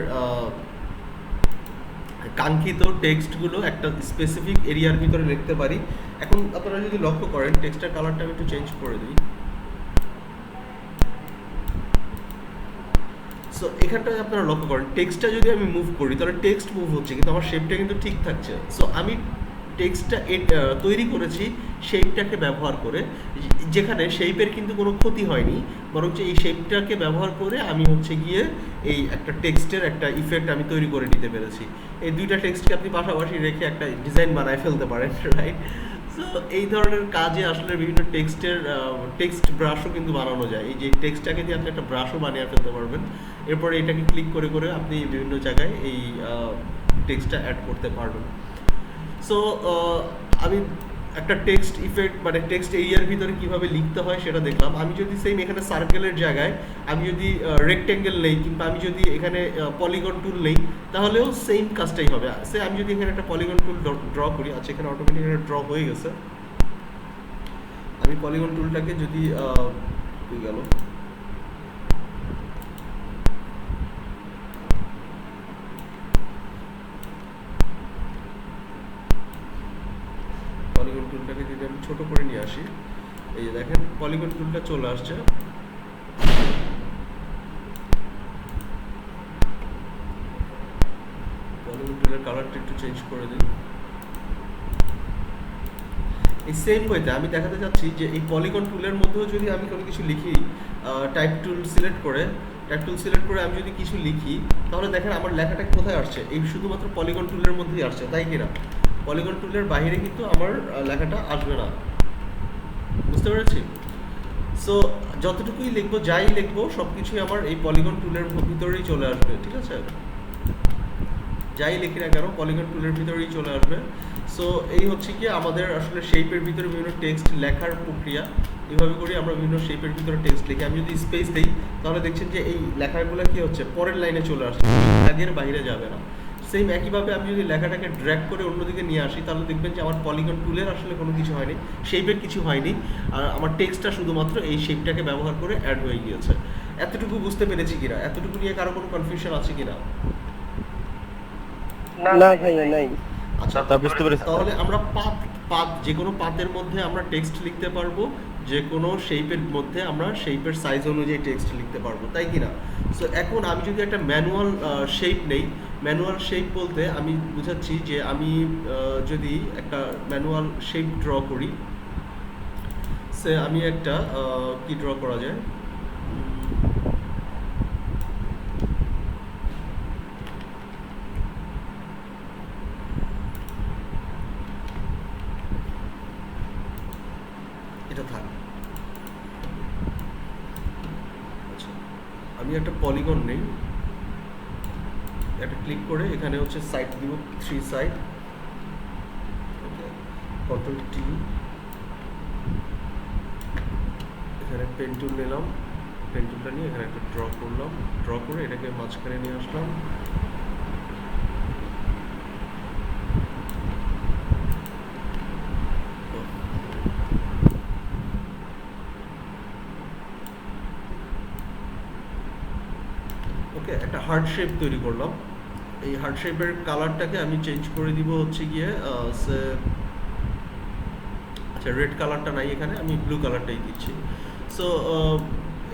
কাঙ্ক্ষিত টেক্সটগুলো একটা স্পেসিফিক এরিয়ার ভিতরে লিখতে পারি। এখন আপনারা যদি লক্ষ্য করেন, টেক্সটের কালারটা আমি একটু চেঞ্জ করে দিই। সো এখানটায় আপনারা লক্ষ্য করেন টেক্সটটা যদি আমি মুভ করি তাহলে টেক্সট মুভ হচ্ছে কিন্তু আমার শেপটা কিন্তু ঠিক থাকছে। সো আমি টেক্সটটা তৈরি করেছি শেপটাকে ব্যবহার করে, যেখানে শেপের কিন্তু কোনো ক্ষতি হয়নি, বরঞ্চ এই শেপটাকে ব্যবহার করে আমি হচ্ছে গিয়ে এই একটা টেক্সটের একটা ইফেক্ট আমি তৈরি করে নিতে পেরেছি। এই দুইটা টেক্সটকে আপনি পাশাপাশি রেখে একটা ডিজাইন বানায় ফেলতে পারেন, রাইট? সো এই ধরনের কাজে আসলে বিভিন্ন টেক্সট ব্রাশও কিন্তু বানানো যায়। এই যে টেক্সটটাকে দিয়ে আপনি একটা ব্রাশও বানিয়ে ফেলতে পারবেন। এরপরে এটাকে ক্লিক করে করে আপনি বিভিন্ন জায়গায় এই টেক্সটটা অ্যাড করতে পারবেন। সো আমি একটা টেক্সট ইফেক্ট মানে টেক্সট এরিয়ার ভিতরে কিভাবে লিখতে হয় সেটা দেখলাম। আমি যদি সেম এখানে সার্কেলের জায়গায় আমি যদি রেক্টেঙ্গেল নেই কিংবা আমি যদি এখানে পলিগন টুল নেই তাহলেও সেম কাজটাই হবে। সে আমি যদি এখানে একটা পলিগন টুল ড্র করি, আচ্ছা এখানে অটোমেটিক ড্র হয়ে গেছে। আমি পলিগন টুলটাকে যদি গেল পলিগন টুলটাকে যদি আমি ছোট করে নিয়ে আসি, এই যে দেখেন পলিগন টুলটা চলে আসছে। পলিগন টুলের কালারটা একটু চেঞ্জ করে দিই। এই সেম ওয়েতে আমি দেখাতে চাচ্ছি যে এই পলিগন টুলের মধ্যেও যদি আমি কোনো কিছু লিখি, টাইপ টুল সিলেক্ট করে আমি যদি কিছু লিখি তাহলে দেখেন আমার লেখাটা কোথায় আসছে, এই শুধুমাত্র পলিগন টুলের মধ্যেই আসছে, তাই কিনা? পলিগন টুলের বাইরে কিন্তু আমার লেখাটা আসবে না, বুঝতে পেরেছি? সো যতটুকুই লিখবো, যাই লিখবো সব কিছুই আমার এই পলিগন টুলের ভিতরেই চলে আসবে, ঠিক আছে? যাই লিখি না কেন পলিগন টুলের ভিতরেই চলে আসবে। সো এই হচ্ছে কি আমাদের আসলে শেপের ভিতরে বিভিন্ন টেক্সট লেখার প্রক্রিয়া। এইভাবে করি আমরা বিভিন্ন শেপের ভিতরে টেক্সট লিখি। আমি যদি স্পেস দিই তাহলে দেখছেন যে এই লেখাগুলো কি হচ্ছে, পরের লাইনে চলে আসছে, আগের বাইরে যাবে না। সেম একইভাবে আমি যদি লেখাটাকে ড্র্যাগ করে অন্যদিকে নিয়ে আসি তাহলে দেখবেন যে আমার পলিগন টুলের আসলে কোনো কিছু হয়নি, শেপের কিছু হয়নি, আর আমার টেক্সটটা শুধুমাত্র এই শেপটাকে ব্যবহার করে অ্যাড হয়ে গিয়েছে। এতটুকু বুঝতে পেরেছি কিনা? এতটুকু নিয়ে কারো কোনো কনফিউশন আছে কিনা? না ভাইয়া নাই। আচ্ছা, তা বুঝতে পেরেছি। তাহলে আমরা পাত যে কোনো পাতের মধ্যে আমরা টেক্সট লিখতে পারবো, যে কোনো শেপের মধ্যে আমরা শেপের সাইজ অনুযায়ী টেক্সট লিখতে পারবো, তাই কি না? সো এখন আমি যদি একটা ম্যানুয়াল শেপ নেই, ম্যানুয়াল শেপ বলতে আমি বুঝাচ্ছি যে আমি যদি একটা ম্যানুয়াল শেপ ড্র করি, সে আমি একটা কি ড্র করা যায়, এটা থাক। আচ্ছা, আমি একটা পলিগন নেই, একটা ক্লিক করে এখানে হচ্ছে সাইড দিব, 3 সাইড, ওকে, কন্ট্রোল টি, এখানে পেন টুল নিলাম, পেন টুলটা নিয়ে এখানে একটা ড্র করলাম, ড্র করে এটাকে মাঝখানে নিয়ে আসলাম। ওকে, একটা হার্ট শেপ তৈরি করলাম। এই হার্ট শেপের কালারটাকে আমি চেঞ্জ করে দিব হচ্ছে গিয়ে আচ্ছা রেড কালারটা নাই এখানে, আমি ব্লু কালারটাই দিচ্ছি। সো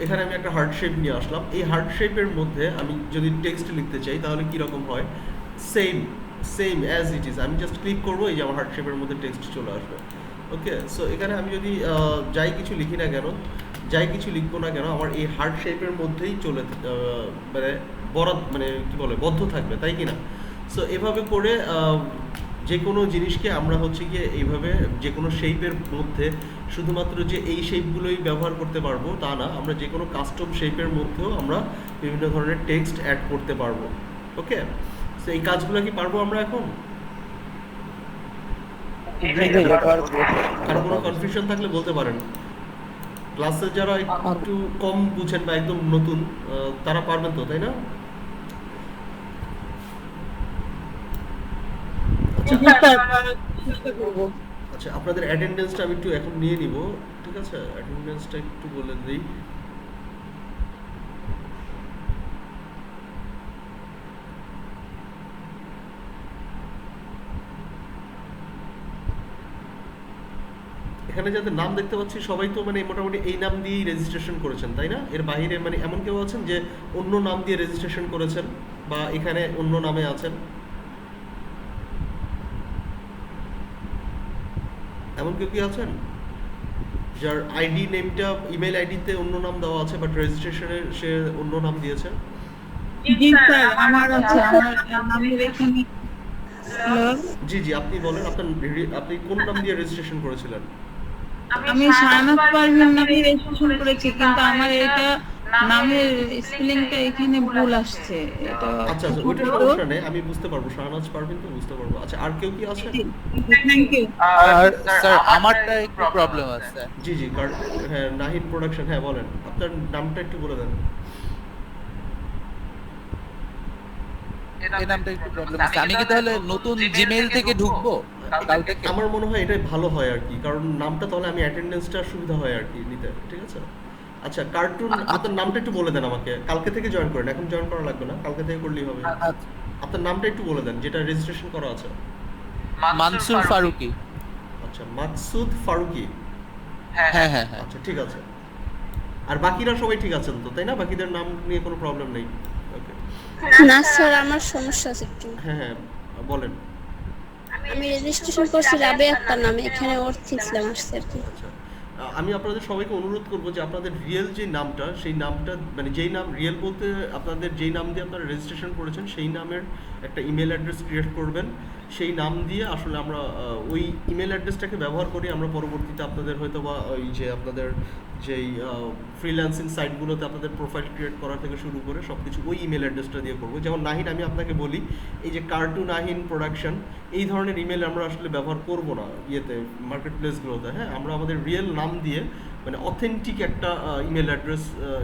এখানে আমি একটা হার্ট শেপ নিয়ে আসলাম। এই হার্ট শেপের মধ্যে আমি যদি টেক্সট লিখতে চাই তাহলে কীরকম হয়, সেম অ্যাজ ইট ইজ, আমি জাস্ট ক্লিক করবো, এই যে আমার হার্ট শেপের মধ্যে টেক্সট চলে আসবে। ওকে, সো এখানে আমি যদি যাই কিছু লিখি না কেন, যাই কিছু লিখবো না কেন, আমার এই হার্ট শেপের মধ্যেই চলে মানে কি বলে বদ্ধ থাকবে, তাই কি না? সো এভাবে করে যে কোনো জিনিসকে আমরা হচ্ছে গিয়ে এইভাবে যে কোনো শেপের মধ্যে শুধুমাত্র যে এই শেপগুলোই ব্যবহার করতে পারবো তা না, আমরা যে কোনো কাস্টম শেপের মধ্যেও আমরা বিভিন্ন ধরনের টেক্সট অ্যাড করতে পারবো। ওকে, সো এই কাজগুলো কি পারবো আমরা এখন? কারো কোনো কনফিউশন থাকলে বলতে পারেন। ক্লাসে যারা একটু কম বুঝেন বা একদম নতুন তারা পারবেন তো, তাই না? আচ্ছা, আপনাদের অ্যাটেন্ডেন্সটা আমি একটু এখন নিয়ে নিব, ঠিক আছে? অ্যাটেন্ডেন্সটা একটু বলে দিই। এখানে যাদের নাম দেখতে পাচ্ছি সবাই তো মানে মোটামুটি এই নাম দিয়েই রেজিস্ট্রেশন করেছেন, তাই না? এর বাইরে মানে এমন কেউ আছেন যে অন্য নাম দিয়ে রেজিস্ট্রেশন করেছেন বা এখানে অন্য নামে আছেন? এমন কেউ কি আছেন যার আইডি নেমটা ইমেল আইডিতে অন্য নাম দেওয়া আছে বাট রেজিস্ট্রেশনে সে অন্য নাম দিয়েছে? জি স্যার, আমার আছে, আমার নামের এখানে। হ্যালো, জি জি, আপনি বলেন আপনি কোন নাম দিয়ে রেজিস্ট্রেশন করেছিলেন? আমি শাহনাজ পারভিন নামে রেজিস্ট্রেশন করেছি, কিন্তু আমার এটা নামের স্পেলিংটা এখানে ভুল আসছে। এটা আচ্ছা আচ্ছা, ওইটা সমস্যা নেই, আমি বুঝতে পারবো, শাহনাজ পারভিন তো বুঝতে পারবো। আচ্ছা, আর কেউ কি আছে? Thank you. আর স্যার আমারটা একটু প্রবলেম আছে। জি জি, হ্যাঁ, নাহিদ প্রোডাকশন, হ্যাঁ বলেন, আপনার নামটা একটু বলে দেন। এই নামটা একটু প্রবলেম আছে। আমি কি তাহলে নতুন জিমেইল থেকে ঢুকবো কাল থেকে? আমার মনে হয় এটাই ভালো হয় আর কি, কারণ নামটা তাহলে আমি অ্যাটেন্ডেন্সটা সুবিধা হয় আর কি নিতে, ঠিক আছে? আচ্ছা, কার্টুন, আপনার নামটা একটু বলে দেন আমাকে। কালকে থেকে জয়েন করেন, এখন জয়েন করা লাগবে না, কালকে থেকে করলেই হবে। আপনার নামটা একটু বলে দেন যেটা রেজিস্ট্রেশন করা আছে। মানসুর ফারুকি। আচ্ছা, মাকসুদ ফারুকি। হ্যাঁ হ্যাঁ হ্যাঁ। আচ্ছা, ঠিক আছে। আর বাকিরা সবাই ঠিক আছেন তো, তাই না? বাকিদের নাম নিয়ে কোনো প্রবলেম নেই? ওকে। না স্যার, আমার সমস্যা আছে একটু। হ্যাঁ হ্যাঁ, বলেন। আমি রেজিস্ট্রেশন করছি রাবেয়া আক্তার নামে, এখানে ইসলাম আসছে আর কি। আচ্ছা, আমি আপনাদের সবাইকে অনুরোধ করব যে আপনাদের রিয়েল যে নামটা, সেই নামটা মানে যেই নাম রিয়েল বলতে আপনাদের যেই নাম দিয়ে আপনারা রেজিস্ট্রেশন করেছেন সেই নামের একটা ইমেল অ্যাড্রেস ক্রিয়েট করবেন। সেই নাম দিয়ে আসলে আমরা ওই ইমেল অ্যাড্রেসটাকে ব্যবহার করি আমরা পরবর্তীতে আপনাদের হয়তো বা ওই যে আপনাদের যেই ফ্রিল্যান্সিং সাইটগুলোতে আপনাদের প্রোফাইল ক্রিয়েট করা থেকে শুরু করে সব কিছু ওই ইমেল অ্যাড্রেসটা দিয়ে করবো। যেমন নাহিন, আমি আপনাকে বলি, এই যে কার্টুন নাহিন প্রোডাকশন, এই ধরনের ইমেল আমরা আসলে ব্যবহার করব না ইয়েতে, মার্কেট প্লেসগুলোতে। হ্যাঁ, আমরা আমাদের রিয়েল নাম দিয়ে মানে অথেন্টিক একটা ইমেল অ্যাড্রেস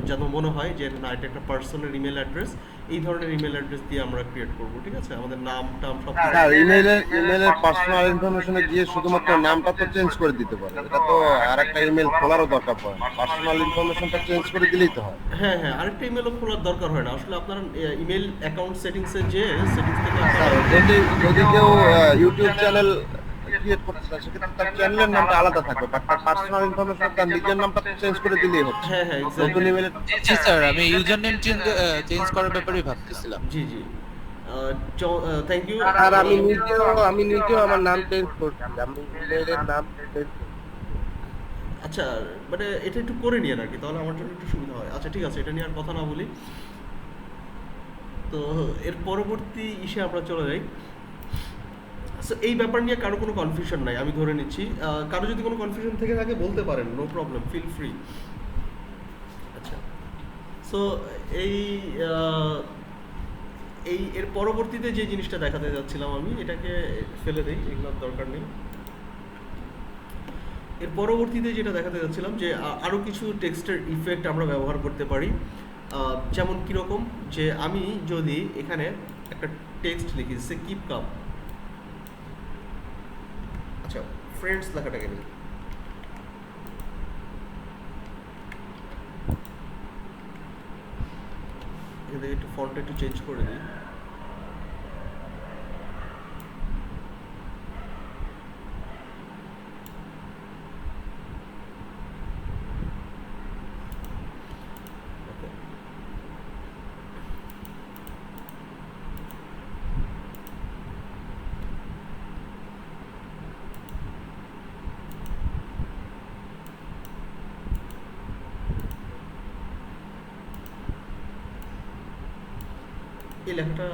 যেন মনে হয় যে না, এটা একটা পার্সোনাল ইমেল অ্যাড্রেস, এই ধরনের ইমেল অ্যাড্রেস দিয়ে আমরা ক্রিয়েট করব, ঠিক আছে? আমাদের নাম টাম সব স্যার, ইমেলের পার্সোনাল ইনফরমেশনে গিয়ে শুধুমাত্র নামটা তো চেঞ্জ করে দিতে পারে, এটা তো আরেকটা ইমেল খোলারও দরকার পড়ে না, পার্সোনাল ইনফরমেশনটা চেঞ্জ করে দিলেই তো হয়। হ্যাঁ হ্যাঁ, আরেকটা ইমেলও খোলার দরকার হয় না আসলে। আপনার ইমেল অ্যাকাউন্ট সেটিংসে যে সেটিংস থেকে স্যার, যদি কেউ ইউটিউব চ্যানেল ক্রিয়েট করতে চায় সেক্ষেত্রে তার চ্যানেলের নামটা আলাদা থাকবে, বাট তার পার্সোনাল ইনফরমেশন তার নিজের নামটা চেঞ্জ করে দিলেই হচ্ছে। হ্যাঁ হ্যাঁ, নতুন এক্স্যাক্টলি। ইমেলে জি স্যার, আমি ইউজার নেম চেঞ্জ করার ব্যাপারেই ভাবতেছিলাম। জি জি, থ্যাংক ইউ। আর আমি নিজেও আমার নাম চেঞ্জ করছি, আমি ইমেলের নাম চেঞ্জ করছি। আচ্ছা, মানে এটা একটু করে নিয়ে আর কি, তাহলে আমার জন্য একটু সুবিধা হয়। আচ্ছা, ঠিক আছে, এটা নিয়ে আর কথা না বলি। তো এর পরবর্তী ইসে আমরা চলে যাই। সো এই ব্যাপার নিয়ে কারো কোনো কনফিউশন নাই, আমি ধরে নিচ্ছি। কারো যদি কোনো কনফিউশন থেকে থাকে বলতে পারেন, নো প্রবলেম, ফিল ফ্রি। আচ্ছা, সো এই এর পরবর্তীতে যে জিনিসটা দেখাতে যাচ্ছিলাম আমি, এটাকে ফেলে দিই, এগুলোর দরকার নেই। এর পরবর্তীতে যেটা দেখাতে যাচ্ছিলাম যে আরও কিছু টেক্সটের ইফেক্ট আমরা ব্যবহার করতে পারি। যেমন কীরকম, যে আমি যদি এখানে একটা টেক্সট লিখি, সে কিপ কাম। আচ্ছা, ফ্রেন্ডস লেখাটাকে নিই। এখান থেকে একটু ফন্টটা একটু চেঞ্জ করে দিই। এই লেখাটা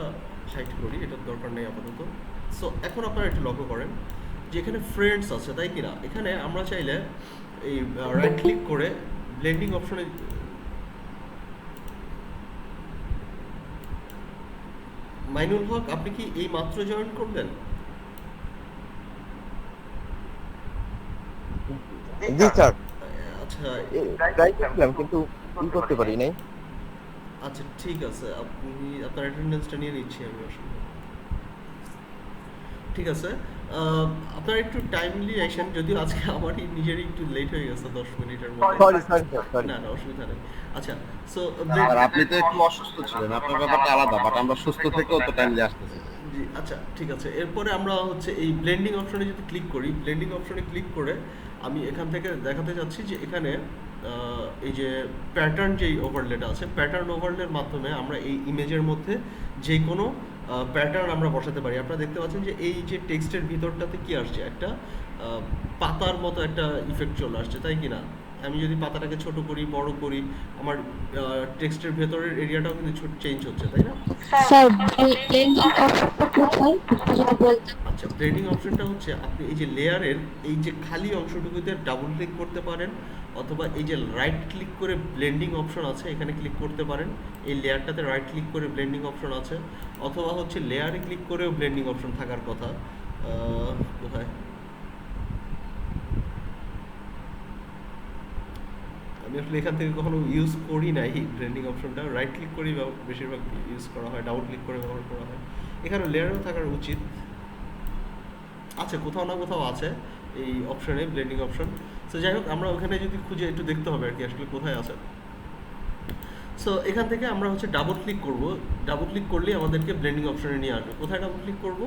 হাইড করি, এটার দরকার নেই আপাতত। সো এখন আপনারা একটু লক্ষ্য করেন যে এখানে ফ্রেন্ডস আছে, তাই কিনা? এখানে আমরা চাইলে এই রাইট ক্লিক করে ব্লেন্ডিং অপশনে মাইনুল হক, আপনি কি এই মাত্র জয়েন করলেন? জি স্যার, আচ্ছা ট্রাই করলাম কিন্তু করতে পারি নাই। আচ্ছা, ঠিক আছে, আপনি আপনার অ্যাটেন্ডেন্সটা নিয়ে নিচ্ছি আমি, আসলে ঠিক আছে। আপনারা একটু টাইমলি আসেন, যদিও আজকে আমারই নিজেরই একটু লেট হয়ে গেছে 10 মিনিটের মতো। সরি। না না, অসুবিধা নেই। আচ্ছা, সো আর আপনি তো একটু অসুস্থ ছিলেন, আপনার ব্যাপারটা আলাদা, বাট আমরা সুস্থ থেকেও তো টাইমলি আসতেছি। জি, আচ্ছা ঠিক আছে, এরপরে আমরা হচ্ছে এই ব্লেন্ডিং অপশনে যদি ক্লিক করি, ব্লেন্ডিং অপশনে ক্লিক করে আমি এখান থেকে দেখাতে যাচ্ছি যে এখানে এই যে প্যাটার্ন যেই ওভারলেটা আছে, প্যাটার্ন ওভারলের মাধ্যমে আমরা এই ইমেজের মধ্যে যে কোনো প্যাটার্ন আমরা বসাতে পারি। আপনারা দেখতে পাচ্ছেন যে এই যে টেক্সটের ভিতরটাতে কি আসছে, একটা পাতার মতো একটা ইফেক্ট চলে আসছে, তাই কি না? আমি যদি পাতাটাকে ছোট করি, বড় করি, আমার টেক্সটের ভেতরের এরিয়াটাও কিন্তু চেঞ্জ হচ্ছে, তাই না? স্যার ব্লেন্ডিং অপশনটা কোথায় যদি বলতেন? আচ্ছা, ব্লেন্ডিং অপশনটা হচ্ছে আপনি এই যে লেয়ারের এই যে খালি অংশটুকুতে ডাবল ক্লিক করতে পারেন, অথবা এই যে রাইট ক্লিক করে ব্লেন্ডিং অপশন আছে এখানে ক্লিক করতে পারেন। এই লেয়ারটাতে রাইট ক্লিক করে ব্লেন্ডিং অপশন আছে, অথবা হচ্ছে লেয়ারে ক্লিক করেও ব্লেন্ডিং অপশন থাকার কথা। কোথায়? আমি আসলে এখান থেকে কখনো ইউজ করি নাই ব্লেন্ডিং অপশনটা। রাইট ক্লিক করেই বেশিরভাগ ইউজ করা হয়, ডাবল ক্লিক করে ব্যবহার করা হয়। এখানে লেয়ারও থাকার উচিত। আচ্ছা, কোথাও না কোথাও আছে এই অপশনে ব্লেন্ডিং অপশন। সো যাই হোক, আমরা ওখানে যদি খুঁজে একটু দেখতে হবে আর কি আসলে কোথায় আছে। সো এখান থেকে আমরা হচ্ছে ডাবল ক্লিক করব। ডাবল ক্লিক করলেই আমাদেরকে ব্লেন্ডিং অপশনে নিয়ে আসবে। কোথায় ডাবল ক্লিক করব?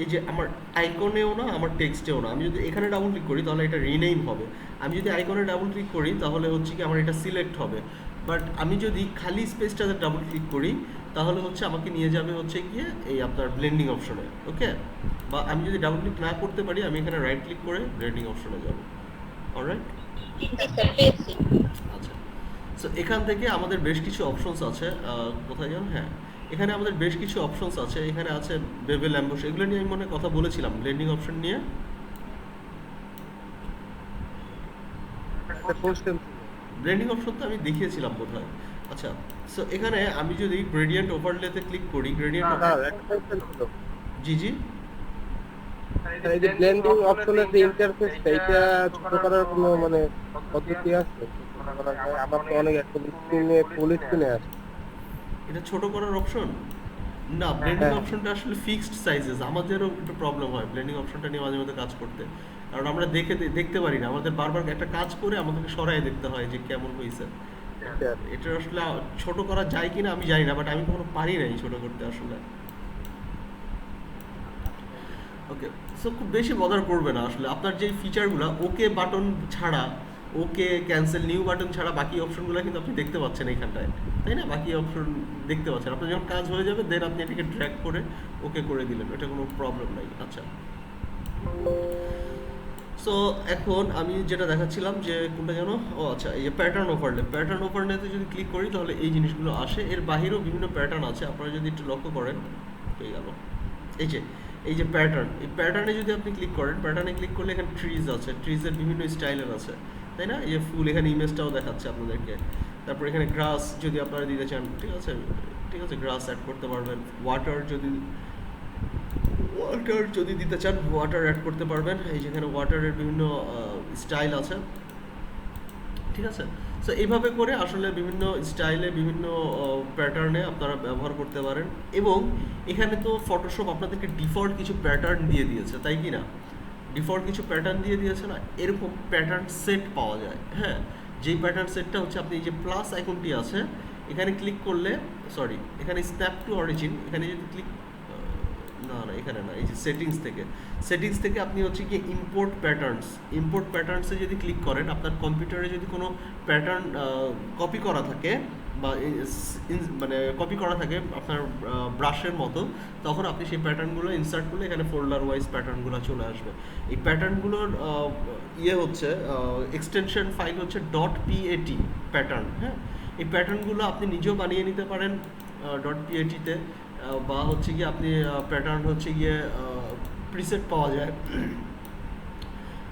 এই যে আমার আইকনেও না, আমার টেক্সটেও না। আমি যদি এখানে ডাবল ক্লিক করি তাহলে এটা রিনেম হবে। আমি যদি আইকনে ডাবল ক্লিক করি তাহলে হচ্ছে কি আমার এটা সিলেক্ট হবে। বাট আমি যদি খালি স্পেসটাতে ডাবল ক্লিক করি তাহলে হচ্ছে আমাকে নিয়ে যাবে হচ্ছে গিয়ে এই আপনার ব্লেন্ডিং অপশনে। ওকে, বা আমি যদি ডাবল ক্লিক না করতে পারি আমি এখানে রাইট ক্লিক করে ব্লেন্ডিং অপশনে যাব। অলরাইট, আচ্ছা। সো এখান থেকে আমাদের বেশ কিছু অপশনস আছে। কোথায় যান? হ্যাঁ, এখানে আমাদের বেশ কিছু অপশনস আছে। এখানে আছে বেভেল অ্যাম্বুশ, এগুলো নিয়ে আমি মনে কথা বলেছিলাম ব্লেন্ডিং অপশন নিয়ে। ব্লেন্ডিং অপশন তো আমি দেখিয়েছিলাম বোধহয়। আচ্ছা, সো এখানে আমি যদি গ্রেডিয়েন্ট ওভারলেতে ক্লিক করি, গ্রেডিয়েন্ট জি জি এই যে ব্লেন্ডিং অপশনের যে ইন্টারফেসটা, এটা ছোট করার কোনো মানে পদ্ধতি আছে? আমার তো অনেক একটা স্ক্রিনে ফুল স্ক্রিনে আছে। এটা ছোট করার অপশন না, ব্লেন্ডিং অপশনটা আসলে ফিক্সড সাইজেস। আমাদেরও একটু প্রবলেম হয় ব্লেন্ডিং অপশনটা নিয়ে মাঝে মধ্যে কাজ করতে, কারণ আমরা দেখতে পারি না। আমাদের বারবার একটা কাজ করে আমাদেরকে সরাই দেখতে হয় যে কেমন হয়েছে। এটা আসলে ছোট করা যায় কিনা আমি জানি না, বাট আমি কখনো পারি নাই ছোট করতে আসলে। ওকে, সো খুব বেশি বদার করবে না আসলে। আপনার যে ফিচারগুলো, ওকে বাটন ছাড়া, ওকে ক্যান্সেল নিউ বাটন ছাড়া বাকি অপশনগুলো কিন্তু আপনি দেখতে পাচ্ছেন এইখানটায়, তাই না? বাকি অপশন দেখতে পাচ্ছেন। আপনার যখন কাজ হয়ে যাবে দেন আপনি এটাকে ড্র্যাগ করে ওকে করে দিলেন, এটা কোনো প্রবলেম নাই। আচ্ছা, সো এখন আমি যেটা দেখাচ্ছিলাম যে কোনটা যেন, ও আচ্ছা, এই যে প্যাটার্ন ওভারলে, প্যাটার্ন ওভারলেতে যদি ক্লিক করি তাহলে এই জিনিসগুলো আসে। এর বাহিরেও বিভিন্ন প্যাটার্ন আছে, আপনারা যদি একটু লক্ষ্য করেন। হয়ে গেল এই যে প্যাটার্ন, এই প্যাটার্নে যদি আপনি ক্লিক করেন, প্যাটার্নে ক্লিক করলে এখানে ট্রিজ আছে, ট্রিজের বিভিন্ন স্টাইলের আছে, তাই না? এই যে ফুল, এখানে ইমেজটাও দেখাচ্ছে আপনাদেরকে। তারপর এখানে গ্রাস যদি আপনারা দিতে চান, ঠিক আছে, গ্রাস অ্যাড করতে পারবেন। ওয়াটার যদি দিতে চান ওয়াটার অ্যাড করতে পারবেন। এই যেখানে ওয়াটারের বিভিন্ন স্টাইল আছে, ঠিক আছে। সো এইভাবে করে আসলে বিভিন্ন স্টাইলে, বিভিন্ন প্যাটার্নে আপনারা ব্যবহার করতে পারেন। এবং এখানে তো ফটোশপ আপনাদেরকে ডিফল্ট কিছু প্যাটার্ন দিয়ে দিয়েছে, তাই কি না? ডিফল্ট কিছু প্যাটার্ন দিয়ে দিয়েছে না, এরকম প্যাটার্ন সেট পাওয়া যায়। হ্যাঁ, যেই প্যাটার্ন সেটটা হচ্ছে, আপনি এই যে প্লাস আইকনটি আছে এখানে ক্লিক করলে, এখানে স্ন্যাপ টু অরিজিন, এখানে যদি ক্লিক, না এখানে না, এই যে সেটিংস থেকে আপনি হচ্ছে কি ইম্পোর্ট প্যাটার্নসে যদি ক্লিক করেন, আপনার কম্পিউটারে যদি কোনো প্যাটার্ন কপি করা থাকে বা মানে কপি করা থাকে আপনার ব্রাশের মতো, তখন আপনি সেই প্যাটার্নগুলো ইনসার্ট করলে এখানে ফোল্ডার ওয়াইজ প্যাটার্নগুলো চলে আসবে। এই প্যাটার্নগুলোর হচ্ছে এক্সটেনশন ফাইল হচ্ছে .pat প্যাটার্ন। হ্যাঁ, এই প্যাটার্নগুলো আপনি নিজেও বানিয়ে নিতে পারেন .pat-তে, বা হচ্ছে গিয়ে আপনি প্যাটার্ন হচ্ছে গিয়ে প্রিসেট পাওয়া যায়।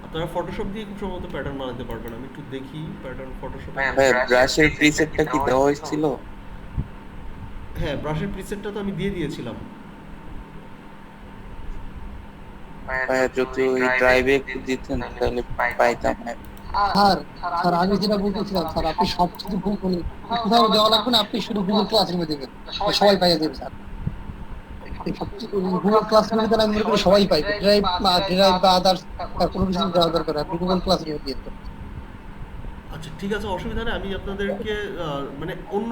আপনারা ফটোশপ দিয়ে খুব সম্ভবত প্যাটার্ন বানাতে পারবেন। আমি একটু দেখি প্যাটার্ন ফটোশপ। ব্রাশের প্রিসেটটা কি দেওয়া হয়েছিল? হ্যাঁ, ব্রাশের প্রিসেটটা তো আমি দিয়ে দিয়েছিলাম। যদি ড্রাইভে দিতেন তাহলে পাইতাম। স্যার আমি যেটা বলতেছিলাম, স্যার আপনি সব কিছু গুগল কোথাও দেওয়া লাগবে না, আপনি শুধু গুগল ক্লাসরুমে দেবেন, সবাই পাইয়ে দেবে স্যার। গুগল ক্লাসরুমে দিলে আমি মনে করি সবাই পাইবে। ড্রাইভ বা আদার্স কোনো কিছু দেওয়া দরকার, আপনি গুগল ক্লাসরুমে দিয়ে দেবেন। আচ্ছা ঠিক আছে, অসুবিধা নেই। আমি আপনাদেরকে মানে অন্য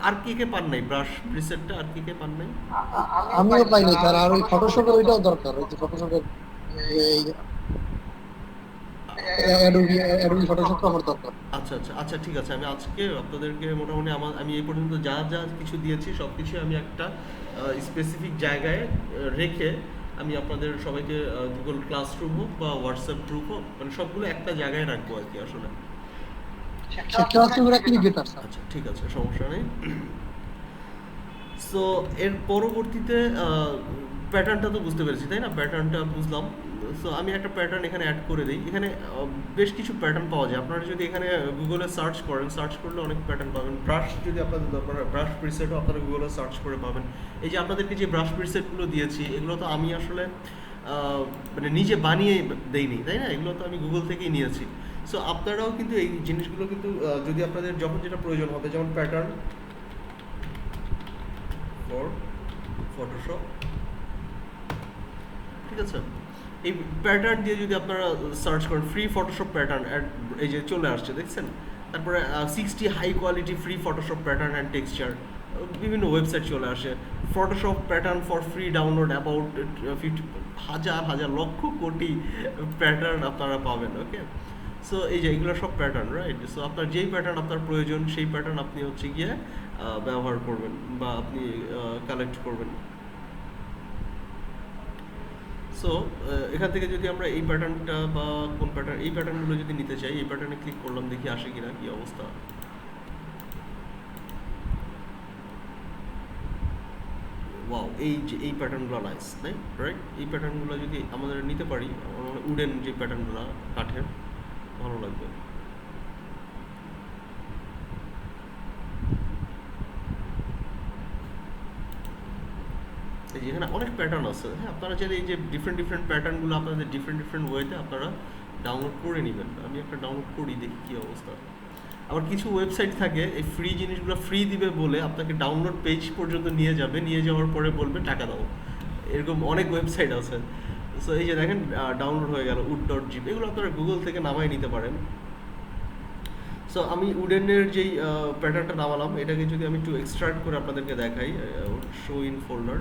আর কে পান নাই ব্রাশ প্রিসেটটা, আর কে পান নাই? আমিও পাইনি স্যার, আর ওই ফটোশপের ওইটাও দরকার, ওই যে ফটোশপের এই অ্যাডোবি ফটোশপটা আমার দরকার। আচ্ছা ঠিক আছে, আমি আজকে আপনাদেরকে মোটামুটি আমি এই পর্যন্ত যা যা কিছু দিয়েছি সব কিছু আমি একটা স্পেসিফিক জায়গায় রেখে আমি আপনাদের সবাইকে গুগল ক্লাসরুম হোক বা হোয়াটসঅ্যাপ গ্রুপ হোক, মানে সবগুলো একটা জায়গায় রাখবো আর কি আসলে। ক্লাসরুমে রাখলে বেটার স্যার। আচ্ছা ঠিক আছে, সমস্যা নেই। সো এর পরবর্তীতে প্যাটার্নটা তো বুঝতে পেরেছি তাই না, প্যাটার্নটা বুঝলাম। সো আমি একটা প্যাটার্ন এখানে অ্যাড করে দিই। এখানে বেশ কিছু প্যাটার্ন পাওয়া যায়, আপনারা যদি এখানে গুগলে সার্চ করেন, সার্চ করলে অনেক প্যাটার্ন পাবেন। ব্রাশ যদি আপনাদের দরকার হয়, ব্রাশ প্রিসেটও আপনারা গুগলে সার্চ করে পাবেন। এই যে আপনাদেরকে যে ব্রাশ প্রিসেটগুলো দিয়েছি এগুলো তো আমি আসলে মানে নিজে বানিয়ে দেইনি তাই না, এগুলো তো আমি গুগল থেকেই নিয়েছি। সো আপনারাও কিন্তু এই জিনিসগুলো কিন্তু যদি আপনাদের যখন যেটা প্রয়োজন হবে, যেমন প্যাটার্ন ফর ফটোশপ, ঠিক আছে, এই প্যাটার্ন দিয়ে যদি আপনারা সার্চ করেন ফ্রি ফটোশপ প্যাটার্ন, এই যে চলে আসছে দেখছেন। তারপরে 60 high quality free Photoshop pattern and texture, বিভিন্ন ওয়েবসাইট চলে আসে। Photoshop pattern for free download about 50 হাজার লক্ষ কোটি প্যাটার্ন আপনারা পাবেন। ওকে, সো এই যে এগুলো সব প্যাটার্ন, রাইট। সো আপনার যেই প্যাটার্ন আপনার প্রয়োজন সেই প্যাটার্ন আপনি হচ্ছে গিয়ে ব্যবহার করবেন বা আপনি কালেক্ট করবেন। সো এখান থেকে যদি আমরা এই প্যাটার্নটা বা কোন প্যাটার্ন, এই প্যাটার্নগুলো যদি নিতে চাই, এই প্যাটার্নে ক্লিক করলাম, দেখি আসে কিনা, কি অবস্থা। ওয়াও, এই যে এই প্যাটার্নগুলো নাইস তাই, রাইট। এই প্যাটার্নগুলো যদি আমাদের নিতে পারি, উডেন যে প্যাটার্নগুলো কাঠের, ভালো লাগবে। এখানে অনেক প্যাটার্ন আছে, হ্যাঁ, আপনারা চাইলে এই যে ডিফারেন্ট প্যাটার্নগুলো আপনাদের ডিফারেন্ট ওয়েতে আপনারা ডাউনলোড করে নেবেন। আমি একটা ডাউনলোড করি, দেখি কী অবস্থা। আবার কিছু ওয়েবসাইট থাকে এই ফ্রি জিনিসগুলো ফ্রি দিবে বলে আপনাকে ডাউনলোড পেজ পর্যন্ত নিয়ে যাবে, নিয়ে যাওয়ার পরে বলবে টাকা দাও, এরকম অনেক ওয়েবসাইট আছে। সো এই যে দেখেন ডাউনলোড হয়ে গেল উড.জিপ, এগুলো আপনারা গুগল থেকে নামাই নিতে পারেন। সো আমি উডেনের যেই প্যাটার্নটা নামালাম, এটাকে যদি আমি একটু এক্সট্রাক্ট করে আপনাদেরকে দেখাই, শো ইন ফোল্ডার,